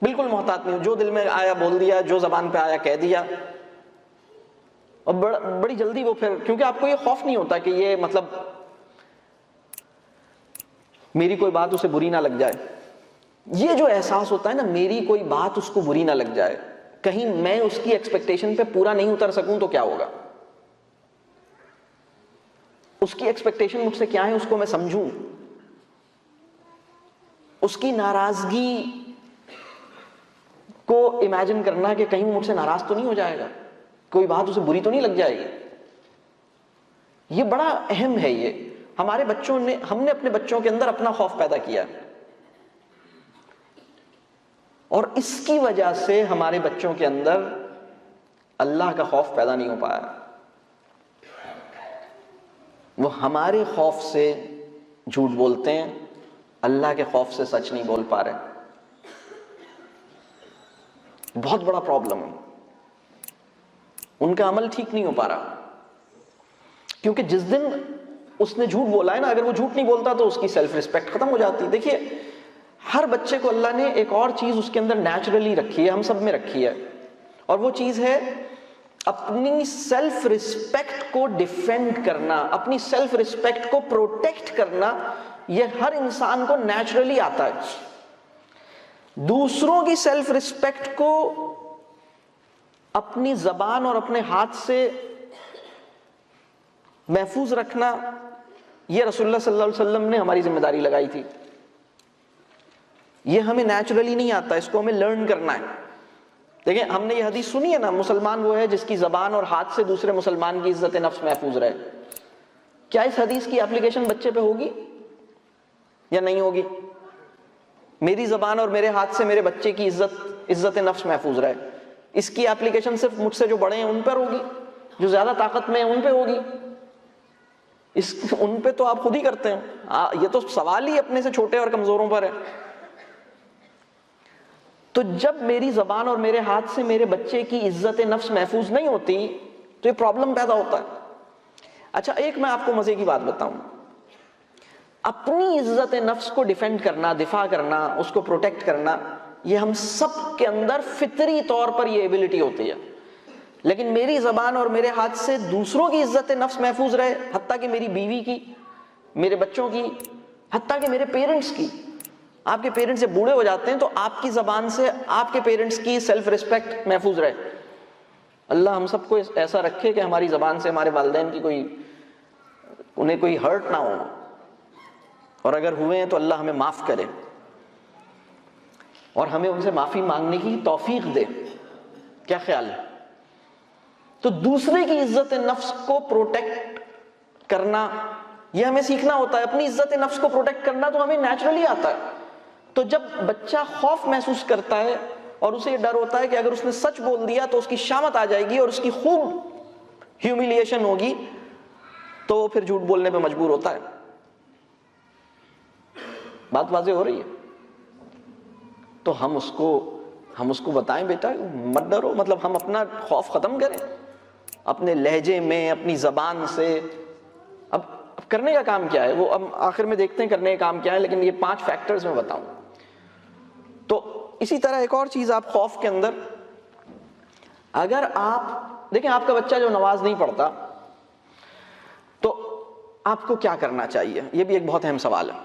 بالکل محتاط نہیں ہو۔ جو دل میں آیا بول دیا، جو زبان پہ آیا کہہ دیا، اور بڑی جلدی وہ پھر، کیونکہ آپ کو یہ خوف نہیں ہوتا کہ یہ مطلب میری کوئی بات اسے بری نہ لگ جائے۔ یہ جو احساس ہوتا ہے نا، میری کوئی بات اس کو بری نہ لگ جائے، کہیں میں اس کی ایکسپیکٹیشن پہ پورا نہیں اتر سکوں تو کیا ہوگا، اس کی ایکسپیکٹیشن مجھ سے کیا ہے اس کو میں سمجھوں، اس کی ناراضگی کو امیجن کرنا کہ کہیں مجھ سے ناراض تو نہیں ہو جائے گا، کوئی بات اسے بری تو نہیں لگ جائے گی۔ یہ بڑا اہم ہے۔ یہ ہم نے اپنے بچوں کے اندر اپنا خوف پیدا کیا، اور اس کی وجہ سے ہمارے بچوں کے اندر اللہ کا خوف پیدا نہیں ہو پایا۔ وہ ہمارے خوف سے جھوٹ بولتے ہیں، اللہ کے خوف سے سچ نہیں بول پا رہے۔ بہت بڑا پرابلم ہے، ان کا عمل ٹھیک نہیں ہو پا رہا، کیونکہ جس دن اس نے جھوٹ بولا ہے نا، اگر وہ جھوٹ نہیں بولتا تو اس کی سیلف ریسپیکٹ ختم ہو جاتی۔ دیکھیے، ہر بچے کو اللہ نے ایک اور چیز اس کے اندر نیچرلی رکھی ہے، ہم سب میں رکھی ہے، اور وہ چیز ہے اپنی سیلف ریسپیکٹ کو ڈیفینڈ کرنا، اپنی سیلف ریسپیکٹ کو پروٹیکٹ کرنا. یہ ہر انسان کو نیچرلی آتا ہے. دوسروں کی سیلف ریسپیکٹ کو اپنی زبان اور اپنے ہاتھ سے محفوظ رکھنا، یہ رسول اللہ صلی اللہ علیہ وسلم نے ہماری ذمہ داری لگائی تھی. یہ ہمیں نیچرلی نہیں آتا، اس کو ہمیں لرن کرنا ہے. دیکھیں ہم نے یہ حدیث سنی ہے نا، مسلمان وہ ہے جس کی زبان اور ہاتھ سے دوسرے مسلمان کی عزت نفس محفوظ رہے. کیا اس حدیث کی اپلیکیشن بچے پہ ہوگی یا نہیں ہوگی؟ میری زبان اور میرے ہاتھ سے میرے بچے کی عزت نفس محفوظ رہے، اس کی اپلیکیشن صرف مجھ سے جو بڑے ہیں ان پر ہوگی، جو زیادہ طاقت میں ہیں ان پہ ہوگی. ان پہ تو آپ خود ہی کرتے ہیں. یہ تو سوال ہی اپنے سے چھوٹے اور کمزوروں پر ہے. تو جب میری زبان اور میرے ہاتھ سے میرے بچے کی عزت نفس محفوظ نہیں ہوتی تو یہ پرابلم پیدا ہوتا ہے. اچھا ایک میں آپ کو مزے کی بات بتاؤں. اپنی عزت نفس کو ڈیفینڈ کرنا، دفاع کرنا، اس کو پروٹیکٹ کرنا، یہ ہم سب کے اندر فطری طور پر یہ ایبلٹی ہوتی ہے. لیکن میری زبان اور میرے ہاتھ سے دوسروں کی عزت نفس محفوظ رہے، حتیٰ کہ میری بیوی کی، میرے بچوں کی، حتیٰ کہ میرے پیرنٹس کی. آپ کے پیرنٹس جب بوڑھے ہو جاتے ہیں تو آپ کی زبان سے آپ کے پیرنٹس کی سیلف ریسپیکٹ محفوظ رہے. اللہ ہم سب کو ایسا رکھے کہ ہماری زبان سے ہمارے والدین کی انہیں کوئی ہرٹ نہ ہو، اور اگر ہوئے ہیں تو اللہ ہمیں معاف کرے اور ہمیں ان سے معافی مانگنے کی توفیق دے. کیا خیال ہے؟ تو دوسرے کی عزت نفس کو پروٹیکٹ کرنا یہ ہمیں سیکھنا ہوتا ہے. اپنی عزت نفس کو پروٹیکٹ کرنا تو ہمیں نیچرلی آتا ہے. تو جب بچہ خوف محسوس کرتا ہے اور اسے یہ ڈر ہوتا ہے کہ اگر اس نے سچ بول دیا تو اس کی شامت آ جائے گی اور اس کی خوب ہیومیلیشن ہوگی، تو پھر جھوٹ بولنے پہ مجبور ہوتا ہے. بات واضح ہو رہی ہے؟ تو ہم اس کو بتائیں بیٹا مت ڈرو، مطلب ہم اپنا خوف ختم کریں اپنے لہجے میں، اپنی زبان سے. اب کرنے کا کام کیا ہے وہ اب آخر میں دیکھتے ہیں کرنے کا کام کیا ہے، لیکن یہ 5 فیکٹرز میں بتاؤں. تو اسی طرح ایک اور چیز آپ خوف کے اندر، اگر آپ دیکھیں آپ کا بچہ جو نماز نہیں پڑھتا تو آپ کو کیا کرنا چاہیے؟ یہ بھی ایک بہت اہم سوال ہے.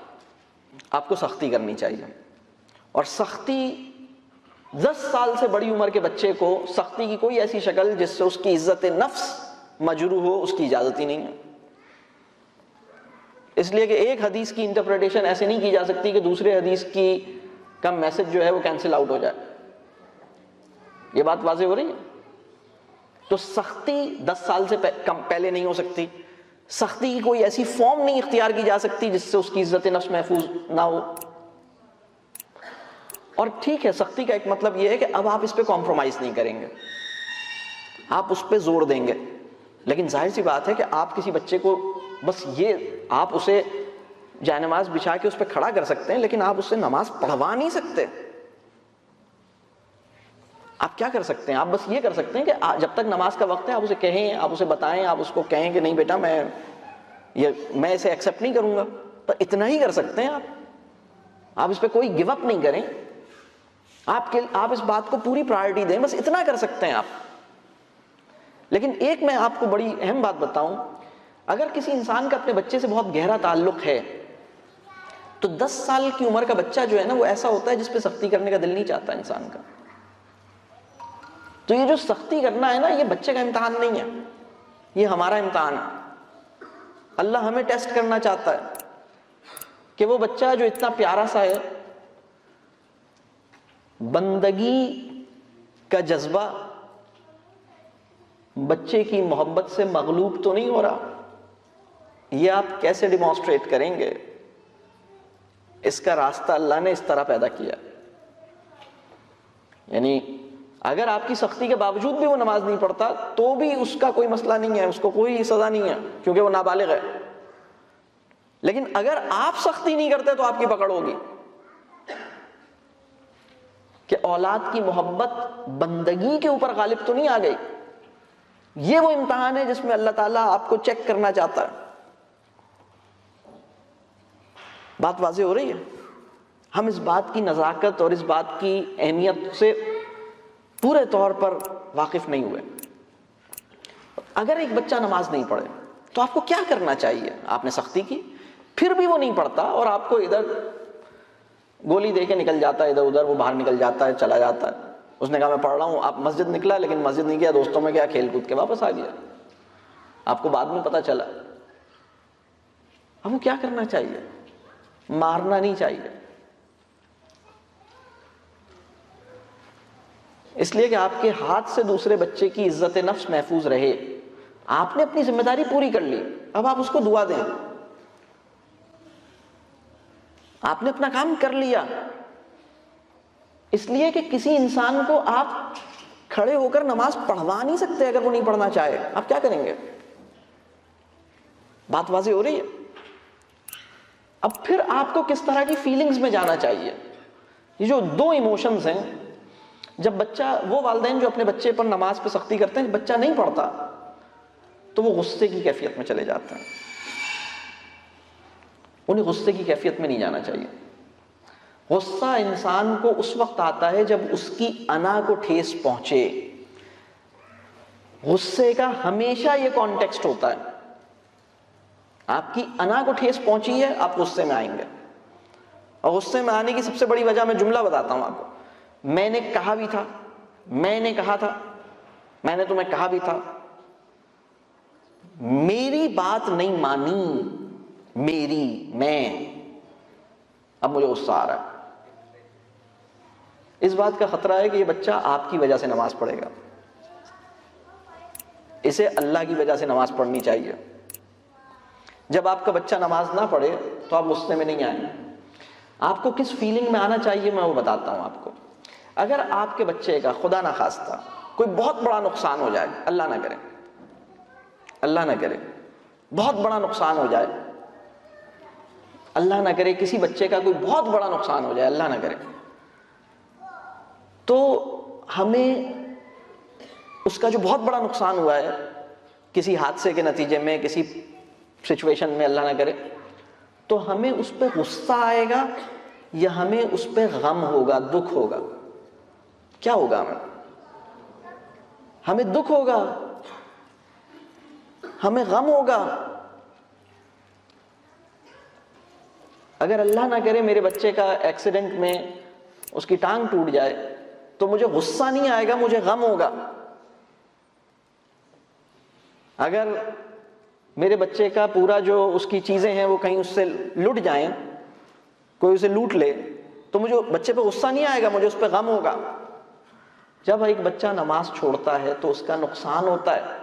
آپ کو سختی کرنی چاہیے، اور سختی 10 سال سے بڑی عمر کے بچے کو سختی کی کوئی ایسی شکل جس سے اس کی عزت نفس مجروح ہو اس کی اجازت ہی نہیں ہے. اس لیے کہ ایک حدیث کی انٹرپریٹیشن ایسے نہیں کی جا سکتی کہ دوسرے حدیث کی کا میسج جو ہے وہ کینسل آؤٹ ہو جائے. یہ بات واضح ہو رہی ہے؟ تو سختی 10 سال سے پہلے نہیں ہو سکتی. سختی کی کوئی ایسی فارم نہیں اختیار کی جا سکتی جس سے اس کی عزت نفس محفوظ نہ ہو. اور ٹھیک ہے سختی کا ایک مطلب یہ ہے کہ اب آپ اس پہ کمپرومائز نہیں کریں گے، آپ اس پہ زور دیں گے. لیکن ظاہر سی بات ہے کہ آپ کسی بچے کو بس یہ آپ اسے جائے نماز بچھا کے اس پہ کھڑا کر سکتے ہیں، لیکن آپ اس سے نماز پڑھوا نہیں سکتے. آپ کیا کر سکتے ہیں؟ آپ بس یہ کر سکتے ہیں کہ جب تک نماز کا وقت ہے آپ اسے کہیں، آپ اسے بتائیں، آپ اس کو کہیں کہ نہیں بیٹا میں اسے ایکسیپٹ نہیں کروں گا. پر اتنا ہی کر سکتے ہیں آپ اس پہ کوئی گیو اپ نہیں کریں، آپ اس بات کو پوری پرائرٹی دیں، بس اتنا کر سکتے ہیں آپ. لیکن ایک میں آپ کو بڑی اہم بات بتاؤں، اگر کسی انسان کا اپنے بچے سے بہت گہرا تعلق ہے تو 10 سال کی عمر کا بچہ جو ہے نا وہ ایسا ہوتا ہے جس پہ سختی کرنے کا دل نہیں چاہتا انسان کا. تو یہ جو سختی کرنا ہے نا یہ بچے کا امتحان نہیں ہے، یہ ہمارا امتحان ہے. اللہ ہمیں ٹیسٹ کرنا چاہتا ہے کہ وہ بچہ جو اتنا پیارا سا ہے، بندگی کا جذبہ بچے کی محبت سے مغلوب تو نہیں ہو رہا. یہ آپ کیسے ڈیمانسٹریٹ کریں گے؟ اس کا راستہ اللہ نے اس طرح پیدا کیا. یعنی اگر آپ کی سختی کے باوجود بھی وہ نماز نہیں پڑھتا تو بھی اس کا کوئی مسئلہ نہیں ہے، اس کو کوئی سزا نہیں ہے کیونکہ وہ نابالغ ہے. لیکن اگر آپ سختی نہیں کرتے تو آپ کی پکڑ ہوگی کہ اولاد کی محبت بندگی کے اوپر غالب تو نہیں آ گئی. یہ وہ امتحان ہے جس میں اللہ تعالیٰ آپ کو چیک کرنا چاہتا ہے. بات واضح ہو رہی ہے؟ ہم اس بات کی نزاکت اور اس بات کی اہمیت سے پورے طور پر واقف نہیں ہوئے. اگر ایک بچہ نماز نہیں پڑھے تو آپ کو کیا کرنا چاہیے؟ آپ نے سختی کی، پھر بھی وہ نہیں پڑھتا اور آپ کو ادھر گولی دے کے نکل جاتا ہے، ادھر ادھر وہ باہر نکل جاتا ہے، چلا جاتا ہے. اس نے کہا میں پڑھ رہا ہوں، آپ مسجد نکلا لیکن مسجد نہیں گیا، دوستوں میں گیا، کھیل کود کے واپس آ گیا، آپ کو بعد میں پتہ چلا. اب وہ کیا کرنا چاہیے؟ مارنا نہیں چاہیے، اس لیے کہ آپ کے ہاتھ سے دوسرے بچے کی عزت نفس محفوظ رہے. آپ نے اپنی ذمہ داری پوری کر لی، اب آپ اس کو دعا دیں. آپ نے اپنا کام کر لیا. اس لیے کہ کسی انسان کو آپ کھڑے ہو کر نماز پڑھوا نہیں سکتے اگر وہ نہیں پڑھنا چاہے. آپ کیا کریں گے؟ بات واضح ہو رہی ہے؟ اب پھر آپ کو کس طرح کی فیلنگز میں جانا چاہیے؟ یہ جو دو ایموشنز ہیں، جب بچہ، وہ والدین جو اپنے بچے پر نماز پہ سختی کرتے ہیں، جب بچہ نہیں پڑھتا تو وہ غصے کی کیفیت میں چلے جاتے ہیں. انہیں غصے کی کیفیت میں نہیں جانا چاہیے. غصہ انسان کو اس وقت آتا ہے جب اس کی انا کو ٹھیس پہنچے. غصے کا ہمیشہ یہ کانٹیکسٹ ہوتا ہے، آپ کی انا کو ٹھیس پہنچی ہے، آپ غصے میں آئیں گے. اور غصے میں آنے کی سب سے بڑی وجہ میں جملہ بتاتا ہوں آپ کو. میں نے کہا بھی تھا، میں نے کہا تھا، میں نے تمہیں کہا بھی تھا، میری بات نہیں مانی، میں، اب مجھے غصہ آ رہا ہے. اس بات کا خطرہ ہے کہ یہ بچہ آپ کی وجہ سے نماز پڑھے گا. اسے اللہ کی وجہ سے نماز پڑھنی چاہیے. جب آپ کا بچہ نماز نہ پڑھے تو آپ غصے میں نہیں آئیں. آپ کو کس فیلنگ میں آنا چاہیے میں وہ بتاتا ہوں آپ کو. اگر آپ کے بچے کا خدا نہ خواستہ کوئی بہت بڑا نقصان ہو جائے، اللہ نہ کرے، اللہ نہ کرے، بہت بڑا نقصان ہو جائے، اللہ نہ کرے، کسی بچے کا کوئی بہت بڑا نقصان ہو جائے، اللہ نہ کرے، تو ہمیں اس کا جو بہت بڑا نقصان ہوا ہے کسی حادثے کے نتیجے میں، کسی سچویشن میں، اللہ نہ کرے، تو ہمیں اس پہ غصہ آئے گا یا ہمیں اس پہ غم ہوگا، دکھ ہوگا؟ کیا ہوگا؟ ہمیں دکھ ہوگا، ہمیں غم ہوگا. اگر اللہ نہ کرے میرے بچے کا ایکسیڈنٹ میں اس کی ٹانگ ٹوٹ جائے تو مجھے غصہ نہیں آئے گا، مجھے غم ہوگا. اگر میرے بچے کا پورا جو اس کی چیزیں ہیں وہ کہیں اس سے لٹ جائیں، کوئی اسے لوٹ لے، تو مجھے بچے پہ غصہ نہیں آئے گا، مجھے اس پہ غم ہوگا. جب ایک بچہ نماز چھوڑتا ہے تو اس کا نقصان ہوتا ہے.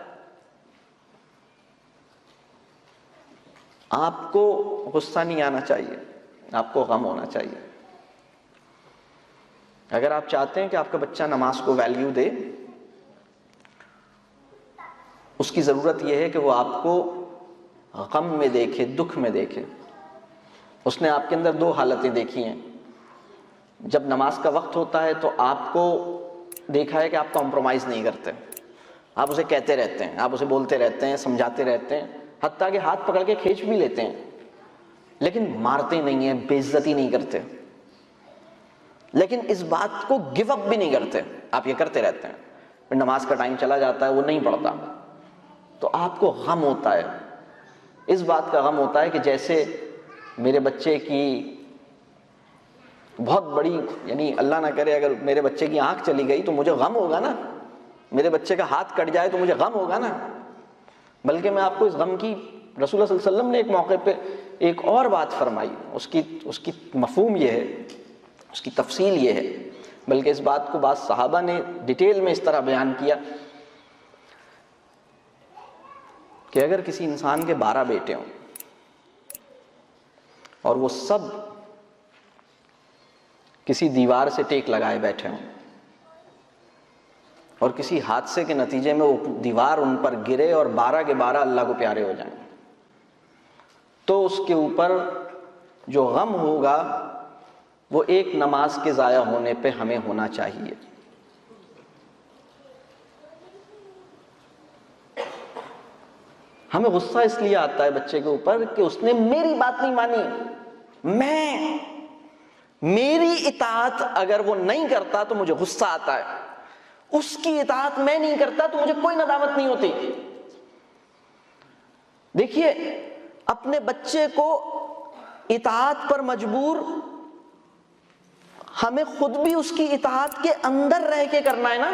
آپ کو غصہ نہیں آنا چاہیے، آپ کو غم ہونا چاہیے. اگر آپ چاہتے ہیں کہ آپ کا بچہ نماز کو ویلیو دے، اس کی ضرورت یہ ہے کہ وہ آپ کو غم میں دیکھے، دکھ میں دیکھے. اس نے آپ کے اندر دو حالتیں دیکھی ہیں. جب نماز کا وقت ہوتا ہے تو آپ کو دیکھا ہے کہ آپ کمپرومائز نہیں کرتے، آپ اسے کہتے رہتے ہیں، آپ اسے بولتے رہتے ہیں، سمجھاتے رہتے ہیں، حتیٰ کہ ہاتھ پکڑ کے کھینچ بھی لیتے ہیں، لیکن مارتے نہیں ہیں، بے عزتی نہیں کرتے، لیکن اس بات کو گیو اپ بھی نہیں کرتے، آپ یہ کرتے رہتے ہیں. پھر نماز کا ٹائم چلا جاتا ہے، وہ نہیں پڑھتا، تو آپ کو غم ہوتا ہے. اس بات کا غم ہوتا ہے کہ جیسے میرے بچے کی بہت بڑی، یعنی اللہ نہ کرے اگر میرے بچے کی آنکھ چلی گئی تو مجھے غم ہوگا نا، میرے بچے کا ہاتھ کٹ جائے تو مجھے غم ہوگا نا. بلکہ میں آپ کو اس غم کی، رسول اللہ صلی اللہ علیہ وسلم نے ایک موقع پہ ایک اور بات فرمائی، اس کی مفہوم یہ ہے، اس کی تفصیل یہ ہے، بلکہ اس بات کو بعض صحابہ نے ڈیٹیل میں اس طرح بیان کیا کہ اگر کسی انسان کے 12 بیٹے ہوں اور وہ سب کسی دیوار سے ٹیک لگائے بیٹھے ہوں اور کسی حادثے کے نتیجے میں وہ دیوار ان پر گرے اور 12 کے 12 اللہ کو پیارے ہو جائیں، تو اس کے اوپر جو غم ہوگا وہ ایک نماز کے ضائع ہونے پہ ہمیں ہونا چاہیے. ہمیں غصہ اس لیے آتا ہے بچے کے اوپر کہ اس نے میری بات نہیں مانی، میری اطاعت اگر وہ نہیں کرتا تو مجھے غصہ آتا ہے. اس کی اطاعت میں نہیں کرتا تو مجھے کوئی ندامت نہیں ہوتی. دیکھیے اپنے بچے کو اطاعت پر مجبور ہمیں خود بھی اس کی اطاعت کے اندر رہ کے کرنا ہے نا.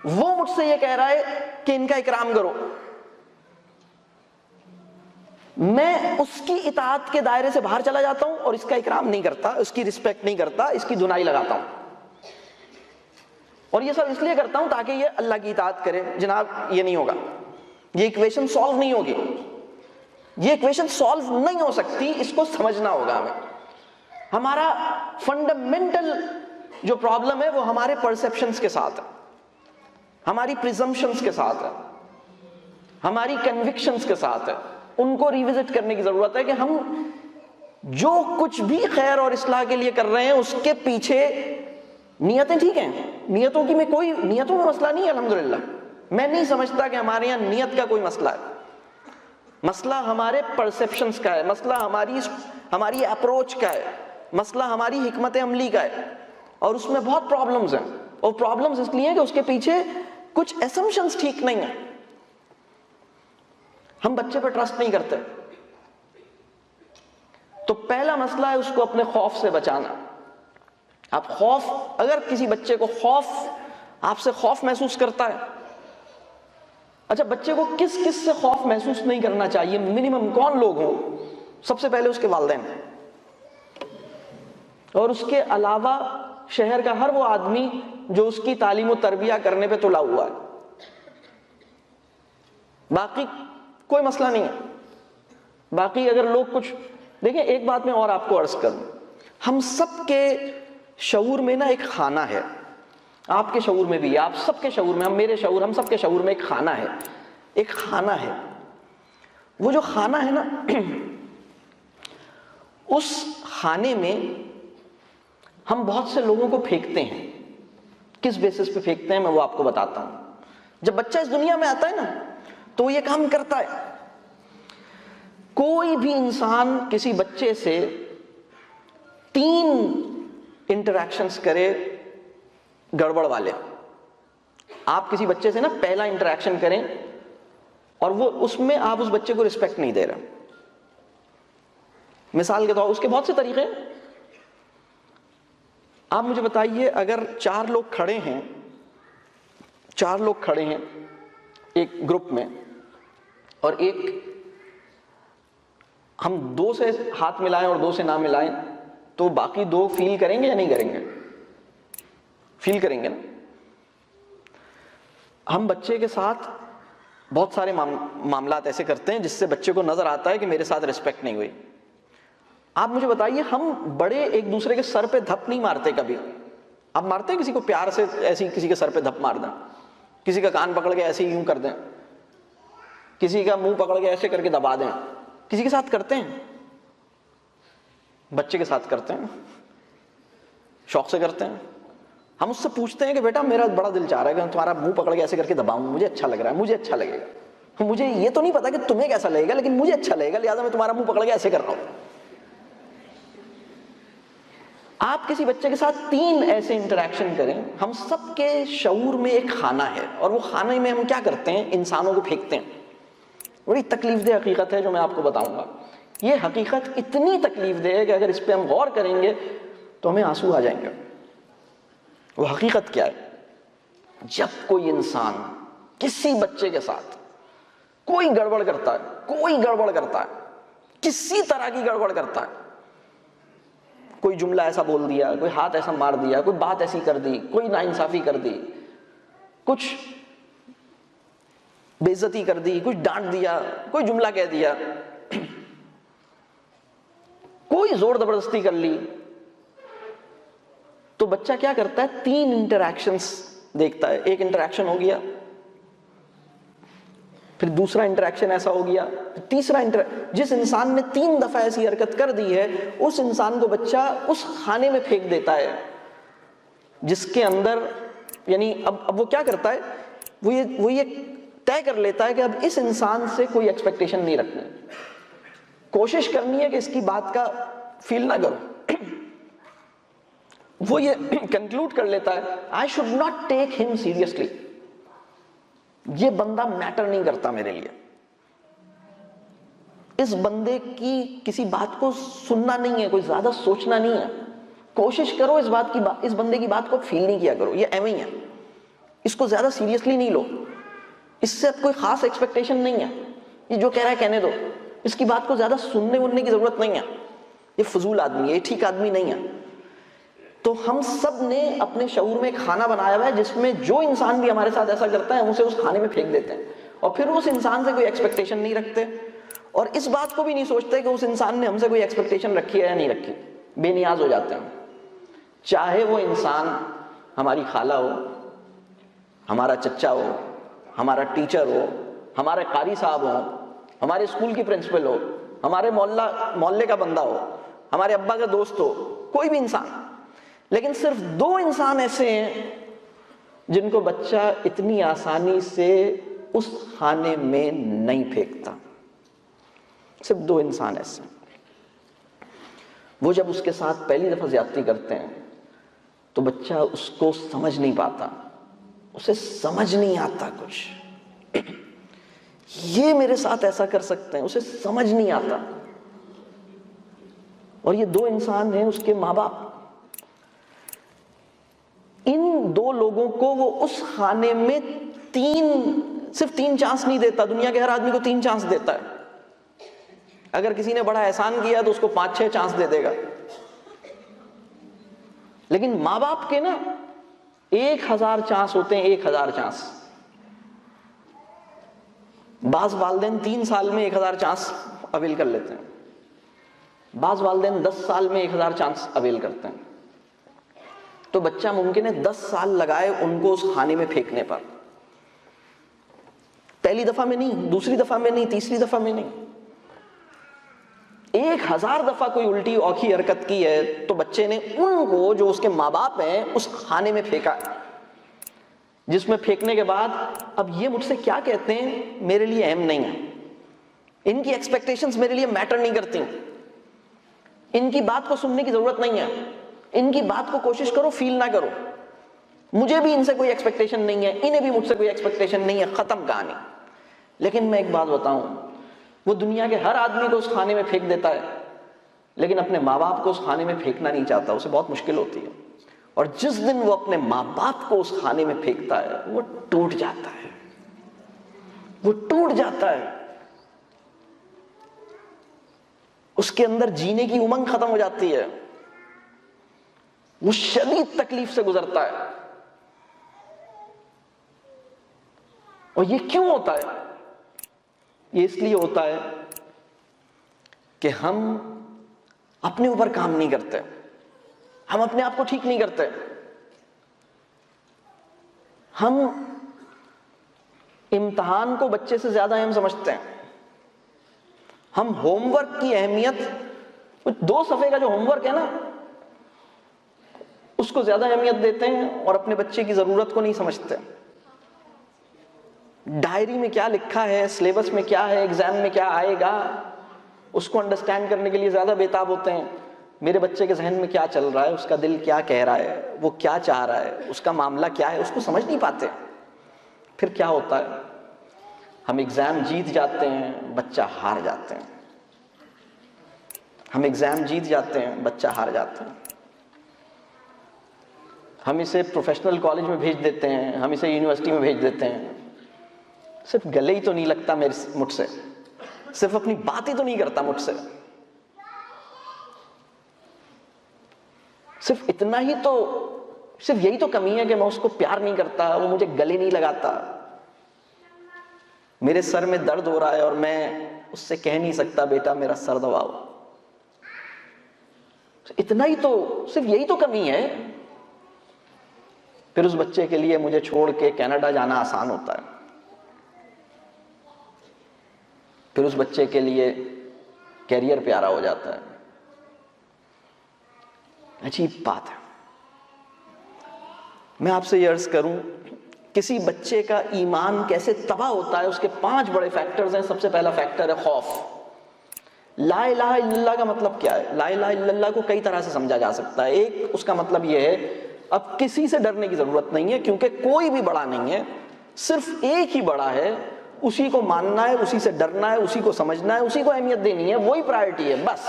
وہ مجھ سے یہ کہہ رہا ہے کہ ان کا اکرام کرو، میں اس کی اطاعت کے دائرے سے باہر چلا جاتا ہوں اور اس کا اکرام نہیں کرتا، اس کی رسپیکٹ نہیں کرتا، اس کی دھنائی لگاتا ہوں. اور یہ سب اس لیے کرتا ہوں تاکہ یہ اللہ کی اطاعت کرے. جناب یہ نہیں ہوگا، یہ ایکویشن سالو نہیں ہوگی، یہ ایکویشن سالو نہیں ہو سکتی. اس کو سمجھنا ہوگا ہمیں. ہمارا فنڈامنٹل جو پرابلم ہے وہ ہمارے پرسیپشنز کے ساتھ ہے، ہماری پریزمپشنز کے ساتھ ہے، ہماری کنوکشنز کے ساتھ ہے. ان کو ریوزٹ کرنے کی ضرورت ہے کہ ہم جو کچھ بھی خیر اور اصلاح کے لیے کر رہے ہیں اس کے پیچھے نیتیں ٹھیک ہیں. نیتوں کی میں کوئی نیتوں میں مسئلہ نہیں ہے الحمدللہ. میں نہیں سمجھتا کہ ہمارے یہاں نیت کا کوئی مسئلہ ہے. مسئلہ ہمارے پرسیپشنز کا ہے، مسئلہ ہماری اپروچ کا ہے، مسئلہ ہماری حکمت عملی کا ہے. اور اس میں بہت پرابلمز ہیں، اور پرابلمز اس لیے کہ اس کے پیچھے کچھ اسمپشنز ٹھیک نہیں ہیں. ہم بچے پہ ٹرسٹ نہیں کرتے. تو پہلا مسئلہ ہے اس کو اپنے خوف سے بچانا. آپ خوف، اگر کسی بچے کو آپ سے خوف محسوس کرتا ہے، اچھا بچے کو کس سے خوف محسوس نہیں کرنا چاہیے؟ منیمم کون لوگ ہوں؟ سب سے پہلے اس کے والدین، اور اس کے علاوہ شہر کا ہر وہ آدمی جو اس کی تعلیم و تربیہ کرنے پہ تلا ہوا ہے. باقی کوئی مسئلہ نہیں ہے. باقی اگر لوگ کچھ دیکھیں، ایک بات میں اور آپ کو عرض کروں، ہم سب کے شعور میں نا ایک خانہ ہے. آپ کے شعور میں بھی، آپ سب کے شعور میں، ہم سب کے شعور میں ایک خانہ ہے. ایک خانہ ہے. وہ جو خانہ ہے نا، اس خانے میں ہم بہت سے لوگوں کو پھینکتے ہیں. کس بیسس پہ پھینکتے ہیں میں وہ آپ کو بتاتا ہوں. جب بچہ اس دنیا میں آتا ہے نا تو وہ یہ کام کرتا ہے. کوئی بھی انسان کسی بچے سے 3 انٹریکشنز کرے گڑبڑ والے. آپ کسی بچے سے نا پہلا انٹریکشن کریں اور وہ اس میں آپ اس بچے کو رسپیکٹ نہیں دے رہے. مثال کے طور اس کے بہت سے طریقے ہیں. آپ مجھے بتائیے، اگر 4 لوگ کھڑے ہیں ایک گروپ میں، اور ہم 2 سے ہاتھ ملائیں اور 2 سے نہ ملائیں، تو باقی 2 فیل کریں گے یا نہیں کریں گے؟ فیل کریں گے نا. ہم بچے کے ساتھ بہت سارے معاملات ایسے کرتے ہیں جس سے بچے کو نظر آتا ہے کہ میرے ساتھ رسپیکٹ نہیں ہوئی. آپ مجھے بتائیے، ہم بڑے ایک دوسرے کے سر پہ دھپ نہیں مارتے کبھی؟ آپ مارتے ہیں کسی کو پیار سے ایسی کسی کے سر پہ دھپ مار دیں، کسی کا کان پکڑ کے ایسے یوں کر دیں، کسی کا منہ پکڑ کے ایسے کر کے دبا دیں؟ کسی کے ساتھ کرتے ہیں؟ بچے کے ساتھ کرتے ہیں، شوق سے کرتے ہیں. ہم اس سے پوچھتے ہیں کہ بیٹا میرا بڑا دل چاہ رہا ہے کہ تمہارا منہ پکڑ کے ایسے کر کے دباؤں، مجھے اچھا لگ رہا ہے، مجھے اچھا لگے گا. مجھے یہ تو نہیں پتا کہ تمہیں کیسا لگے گا، لیکن مجھے اچھا لگے گا، لہٰذا میں تمہارا منہ پکڑ کے ایسے کر رہا ہوں. آپ کسی بچے کے ساتھ 3 ایسے انٹریکشن کریں. ہم سب کے شعور میں ایک خانہ ہے، اور وہ خانے میں ہم کیا کرتے ہیں؟ انسانوں کو پھینکتے ہیں. بڑی تکلیف دہ حقیقت ہے جو میں آپ کو بتاؤں گا. یہ حقیقت اتنی تکلیف دہ ہے کہ اگر اس پہ ہم غور کریں گے تو ہمیں آنسو آ جائیں گے. وہ حقیقت کیا ہے؟ جب کوئی انسان کسی بچے کے ساتھ کوئی گڑبڑ کرتا ہے، کسی طرح کی گڑبڑ کرتا ہے، کوئی جملہ ایسا بول دیا، کوئی ہاتھ ایسا مار دیا، کوئی بات ایسی کر دی، کوئی ناانصافی کر دی، کچھ بے عزتی کر دی، کچھ ڈانٹ دیا، کوئی جملہ کہہ دیا، کوئی زور زبردستی کر لی، تو بچہ کیا کرتا ہے؟ 3 انٹریکشنز دیکھتا ہے. ایک انٹریکشن ہو گیا، پھر دوسرا انٹریکشن ایسا ہو گیا، پھر تیسرا جس انسان نے 3 دفعہ ایسی حرکت کر دی ہے اس انسان کو بچہ اس خانے میں پھینک دیتا ہے جس کے اندر، یعنی اب وہ کیا کرتا ہے؟ وہ یہ طے کر لیتا ہے کہ اب اس انسان سے کوئی ایکسپیکٹیشن نہیں رکھنی، کوشش کرنی ہے کہ اس کی بات کا فیل نہ کرو. وہ یہ کنکلوڈ کر لیتا ہے آئی شوڈ ناٹ ٹیک ہم سیریسلی، یہ بندہ میٹر نہیں کرتا میرے لیے، اس بندے کی کسی بات کو سننا نہیں ہے، کوئی زیادہ سوچنا نہیں ہے، کوشش کرو اس بندے کی بات کو فیل نہیں کیا کرو، یہ ایویں ہی ہے، اس کو زیادہ سیریسلی نہیں لو، اس سے اب کوئی خاص ایکسپیکٹیشن نہیں ہے، یہ جو کہہ رہا ہے کہنے دو، اس کی بات کو زیادہ سننے وننے کی ضرورت نہیں ہے، یہ فضول آدمی ہے، یہ ٹھیک آدمی نہیں ہے۔ تو ہم سب نے اپنے شعور میں ایک کھانا بنایا ہوا ہے جس میں جو انسان بھی ہمارے ساتھ ایسا کرتا ہے ہم اسے اس کھانے میں پھینک دیتے ہیں، اور پھر اس انسان سے کوئی ایکسپیکٹیشن نہیں رکھتے، اور اس بات کو بھی نہیں سوچتے کہ اس انسان نے ہم سے کوئی ایکسپیکٹیشن رکھی ہے یا نہیں رکھی، بے نیاز ہو جاتے ہیں، چاہے وہ انسان ہماری خالہ ہو، ہمارا چچا ہو، ہمارا ٹیچر ہو، ہمارے قاری صاحب ہو، ہمارے اسکول کی پرنسپل ہو، ہمارے محلے کا بندہ ہو، ہمارے ابا کا دوست ہو، کوئی بھی انسان۔ لیکن صرف 2 انسان ایسے ہیں جن کو بچہ اتنی آسانی سے اس کھانے میں نہیں پھینکتا، صرف 2 انسان ایسے ہیں۔ وہ جب اس کے ساتھ پہلی دفعہ زیادتی کرتے ہیں تو بچہ اس کو سمجھ نہیں پاتا، اسے سمجھ نہیں آتا کچھ، یہ میرے ساتھ ایسا کر سکتے ہیں، اسے سمجھ نہیں آتا۔ اور یہ 2 انسان ہیں اس کے ماں باپ، ان 2 لوگوں کو وہ اس کھانے میں صرف 3 چانس نہیں دیتا، دنیا کے ہر آدمی کو 3 چانس دیتا ہے، اگر کسی نے بڑا احسان کیا تو اس کو 5-6 چانس دے دے گا، لیکن ماں باپ کے نا 1000 چانس ہوتے ہیں، 1000 چانس۔ بعض والدین 3 سال میں 1000 چانس اویل کر لیتے ہیں، بعض والدین 10 سال میں 1000 چانس اویل کرتے ہیں، تو بچہ ممکن ہے 10 سال لگائے ان کو اس کھانے میں پھینکنے پر، پہلی دفعہ میں نہیں، دوسری دفعہ میں نہیں، تیسری دفعہ میں نہیں، 1000 دفعہ کوئی الٹی اوکھی حرکت کی ہے تو بچے نے ان کو جو اس کے ماں باپ ہیں اس کھانے میں پھینکا، جس میں پھینکنے کے بعد اب یہ مجھ سے کیا کہتے ہیں میرے لیے اہم نہیں ہے، ان کی ایکسپیکٹیشنز میرے لیے میٹر نہیں کرتی، ان کی بات کو سننے کی ضرورت نہیں ہے، ان کی بات کو کوشش کرو فیل نہ کرو، مجھے بھی ان سے کوئی ایکسپیکٹیشن نہیں ہے، انہیں بھی مجھ سے کوئی ایکسپیکٹیشن نہیں ہے، ختم کہانی۔ لیکن میں ایک بات بتاؤں، وہ دنیا کے ہر آدمی کو اس کھانے میں پھینک دیتا ہے، لیکن اپنے ماں باپ کو اس کھانے میں پھینکنا نہیں چاہتا، اسے بہت مشکل ہوتی ہے، اور جس دن وہ اپنے ماں باپ کو اس کھانے میں پھینکتا ہے وہ ٹوٹ جاتا ہے، وہ ٹوٹ جاتا ہے، اس کے اندر جینے کی امنگ ختم ہو جاتی ہے، وہ شدید تکلیف سے گزرتا ہے۔ اور یہ کیوں ہوتا ہے؟ یہ اس لیے ہوتا ہے کہ ہم اپنے اوپر کام نہیں کرتے، ہم اپنے آپ کو ٹھیک نہیں کرتے، ہم امتحان کو بچے سے زیادہ اہم سمجھتے ہیں، ہم ہوم ورک کی اہمیت، 2 صفحے کا جو ہوم ورک ہے نا اس کو زیادہ اہمیت دیتے ہیں اور اپنے بچے کی ضرورت کو نہیں سمجھتے۔ ڈائری میں کیا لکھا ہے، سلیبس میں کیا ہے، ایگزام میں کیا آئے گا، اس کو انڈرسٹینڈ کرنے کے لیے زیادہ بےتاب ہوتے ہیں، میرے بچے کے ذہن میں کیا چل رہا ہے، اس کا دل کیا کہہ رہا ہے، وہ کیا چاہ رہا ہے، اس کا معاملہ کیا ہے، اس کو سمجھ نہیں پاتے۔ پھر کیا ہوتا ہے، ہم ایگزام جیت جاتے ہیں، بچہ ہار جاتے ہیں، ہم ایگزام جیت جاتے ہیں، بچہ ہار جاتے ہیں، ہم اسے پروفیشنل کالج میں بھیج دیتے ہیں، ہم اسے یونیورسٹی میں بھیج دیتے ہیں، صرف گلے ہی تو نہیں لگتا مجھ سے، صرف اپنی بات ہی تو نہیں کرتا مجھ سے، صرف اتنا ہی تو، صرف یہی تو کمی ہے کہ میں اس کو پیار نہیں کرتا، وہ مجھے گلے نہیں لگاتا، میرے سر میں درد ہو رہا ہے اور میں اس سے کہہ نہیں سکتا بیٹا میرا سر دباؤ، اتنا ہی تو، صرف یہی تو کمی ہے۔ پھر اس بچے کے لیے مجھے چھوڑ کے کینیڈا جانا آسان ہوتا ہے، پھر اس بچے کے لیے کیریئر پیارا ہو جاتا ہے۔ عجیب بات ہے۔ میں آپ سے یہ عرض کروں، کسی بچے کا ایمان کیسے تباہ ہوتا ہے، اس کے 5 بڑے فیکٹرز ہیں۔ سب سے پہلا فیکٹر ہے خوف، لا الہ الا اللہ کا مطلب کیا ہے؟ لا الہ الا اللہ کو کئی طرح سے سمجھا جا سکتا ہے. ایک اس کا مطلب یہ ہے اب کسی سے ڈرنے کی ضرورت نہیں ہے کیونکہ کوئی بھی بڑا نہیں ہے, صرف ایک ہی بڑا ہے, اسی کو ماننا ہے, اسی سے ڈرنا ہے, اسی کو سمجھنا ہے, اسی کو اہمیت دینی ہے, وہی پرائرٹی ہے بس.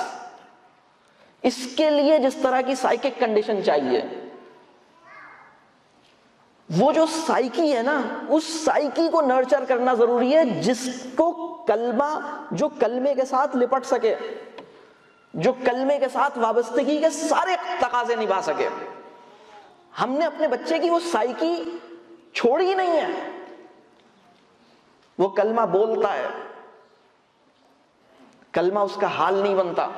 اس کے لیے جس طرح کی سائیکک کنڈیشن چاہیے, وہ جو سائیکی ہے نا, اس سائیکی کو نرچر کرنا ضروری ہے, جس کو کلمہ, جو کلمے کے ساتھ لپٹ سکے, جو کلمے کے ساتھ وابستگی کے سارے تقاضے نبھا سکے. ہم نے اپنے بچے کی وہ سائیکی چھوڑی ہی نہیں ہے. وہ کلمہ بولتا ہے, کلمہ اس کا حال نہیں بنتا,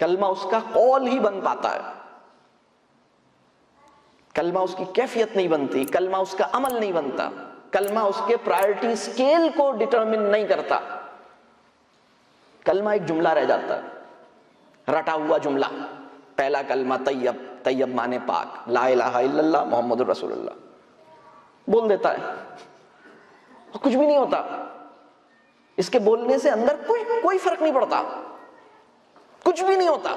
کلمہ اس کا قول ہی بن پاتا ہے, کلمہ اس کی کیفیت نہیں بنتی, کلمہ اس کا عمل نہیں بنتا, کلمہ اس کے پرائرٹی سکیل کو ڈٹرمن نہیں کرتا. کلمہ ایک جملہ رہ جاتا ہے, رٹا ہوا جملہ. پہلا کلمہ طیب, طیب مانے پاک, لا الہ الا اللہ محمد رسول اللہ, بول دیتا ہے, کچھ بھی نہیں ہوتا. اس کے بولنے سے اندر کوئی فرق نہیں پڑتا, کچھ بھی نہیں ہوتا,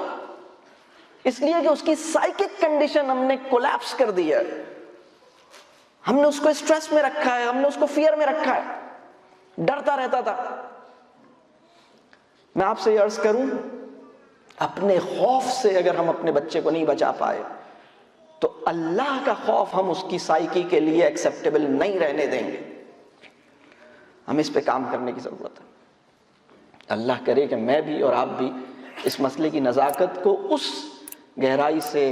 اس لیے کہ اس کی سائیکک کنڈیشن ہم نے کولیپس کر دی ہے. ہم نے اس کو اسٹریس میں رکھا ہے, ہم نے اس کو فیئر میں رکھا ہے, ڈرتا رہتا تھا. میں آپ سے یہ عرض کروں, اپنے خوف سے اگر ہم اپنے بچے کو نہیں بچا پائے تو اللہ کا خوف ہم اس کی سائیکی کے لیے ایکسیپٹیبل نہیں رہنے دیں گے. ہمیں اس پہ کام کرنے کی ضرورت ہے. اللہ کرے کہ میں بھی اور آپ بھی اس مسئلے کی نزاکت کو اس گہرائی سے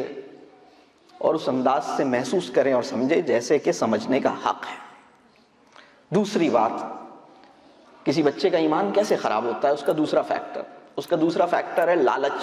اور اس انداز سے محسوس کریں اور سمجھیں جیسے کہ سمجھنے کا حق ہے. دوسری بات, کسی بچے کا ایمان کیسے خراب ہوتا ہے, اس کا دوسرا فیکٹر ہے لالچ.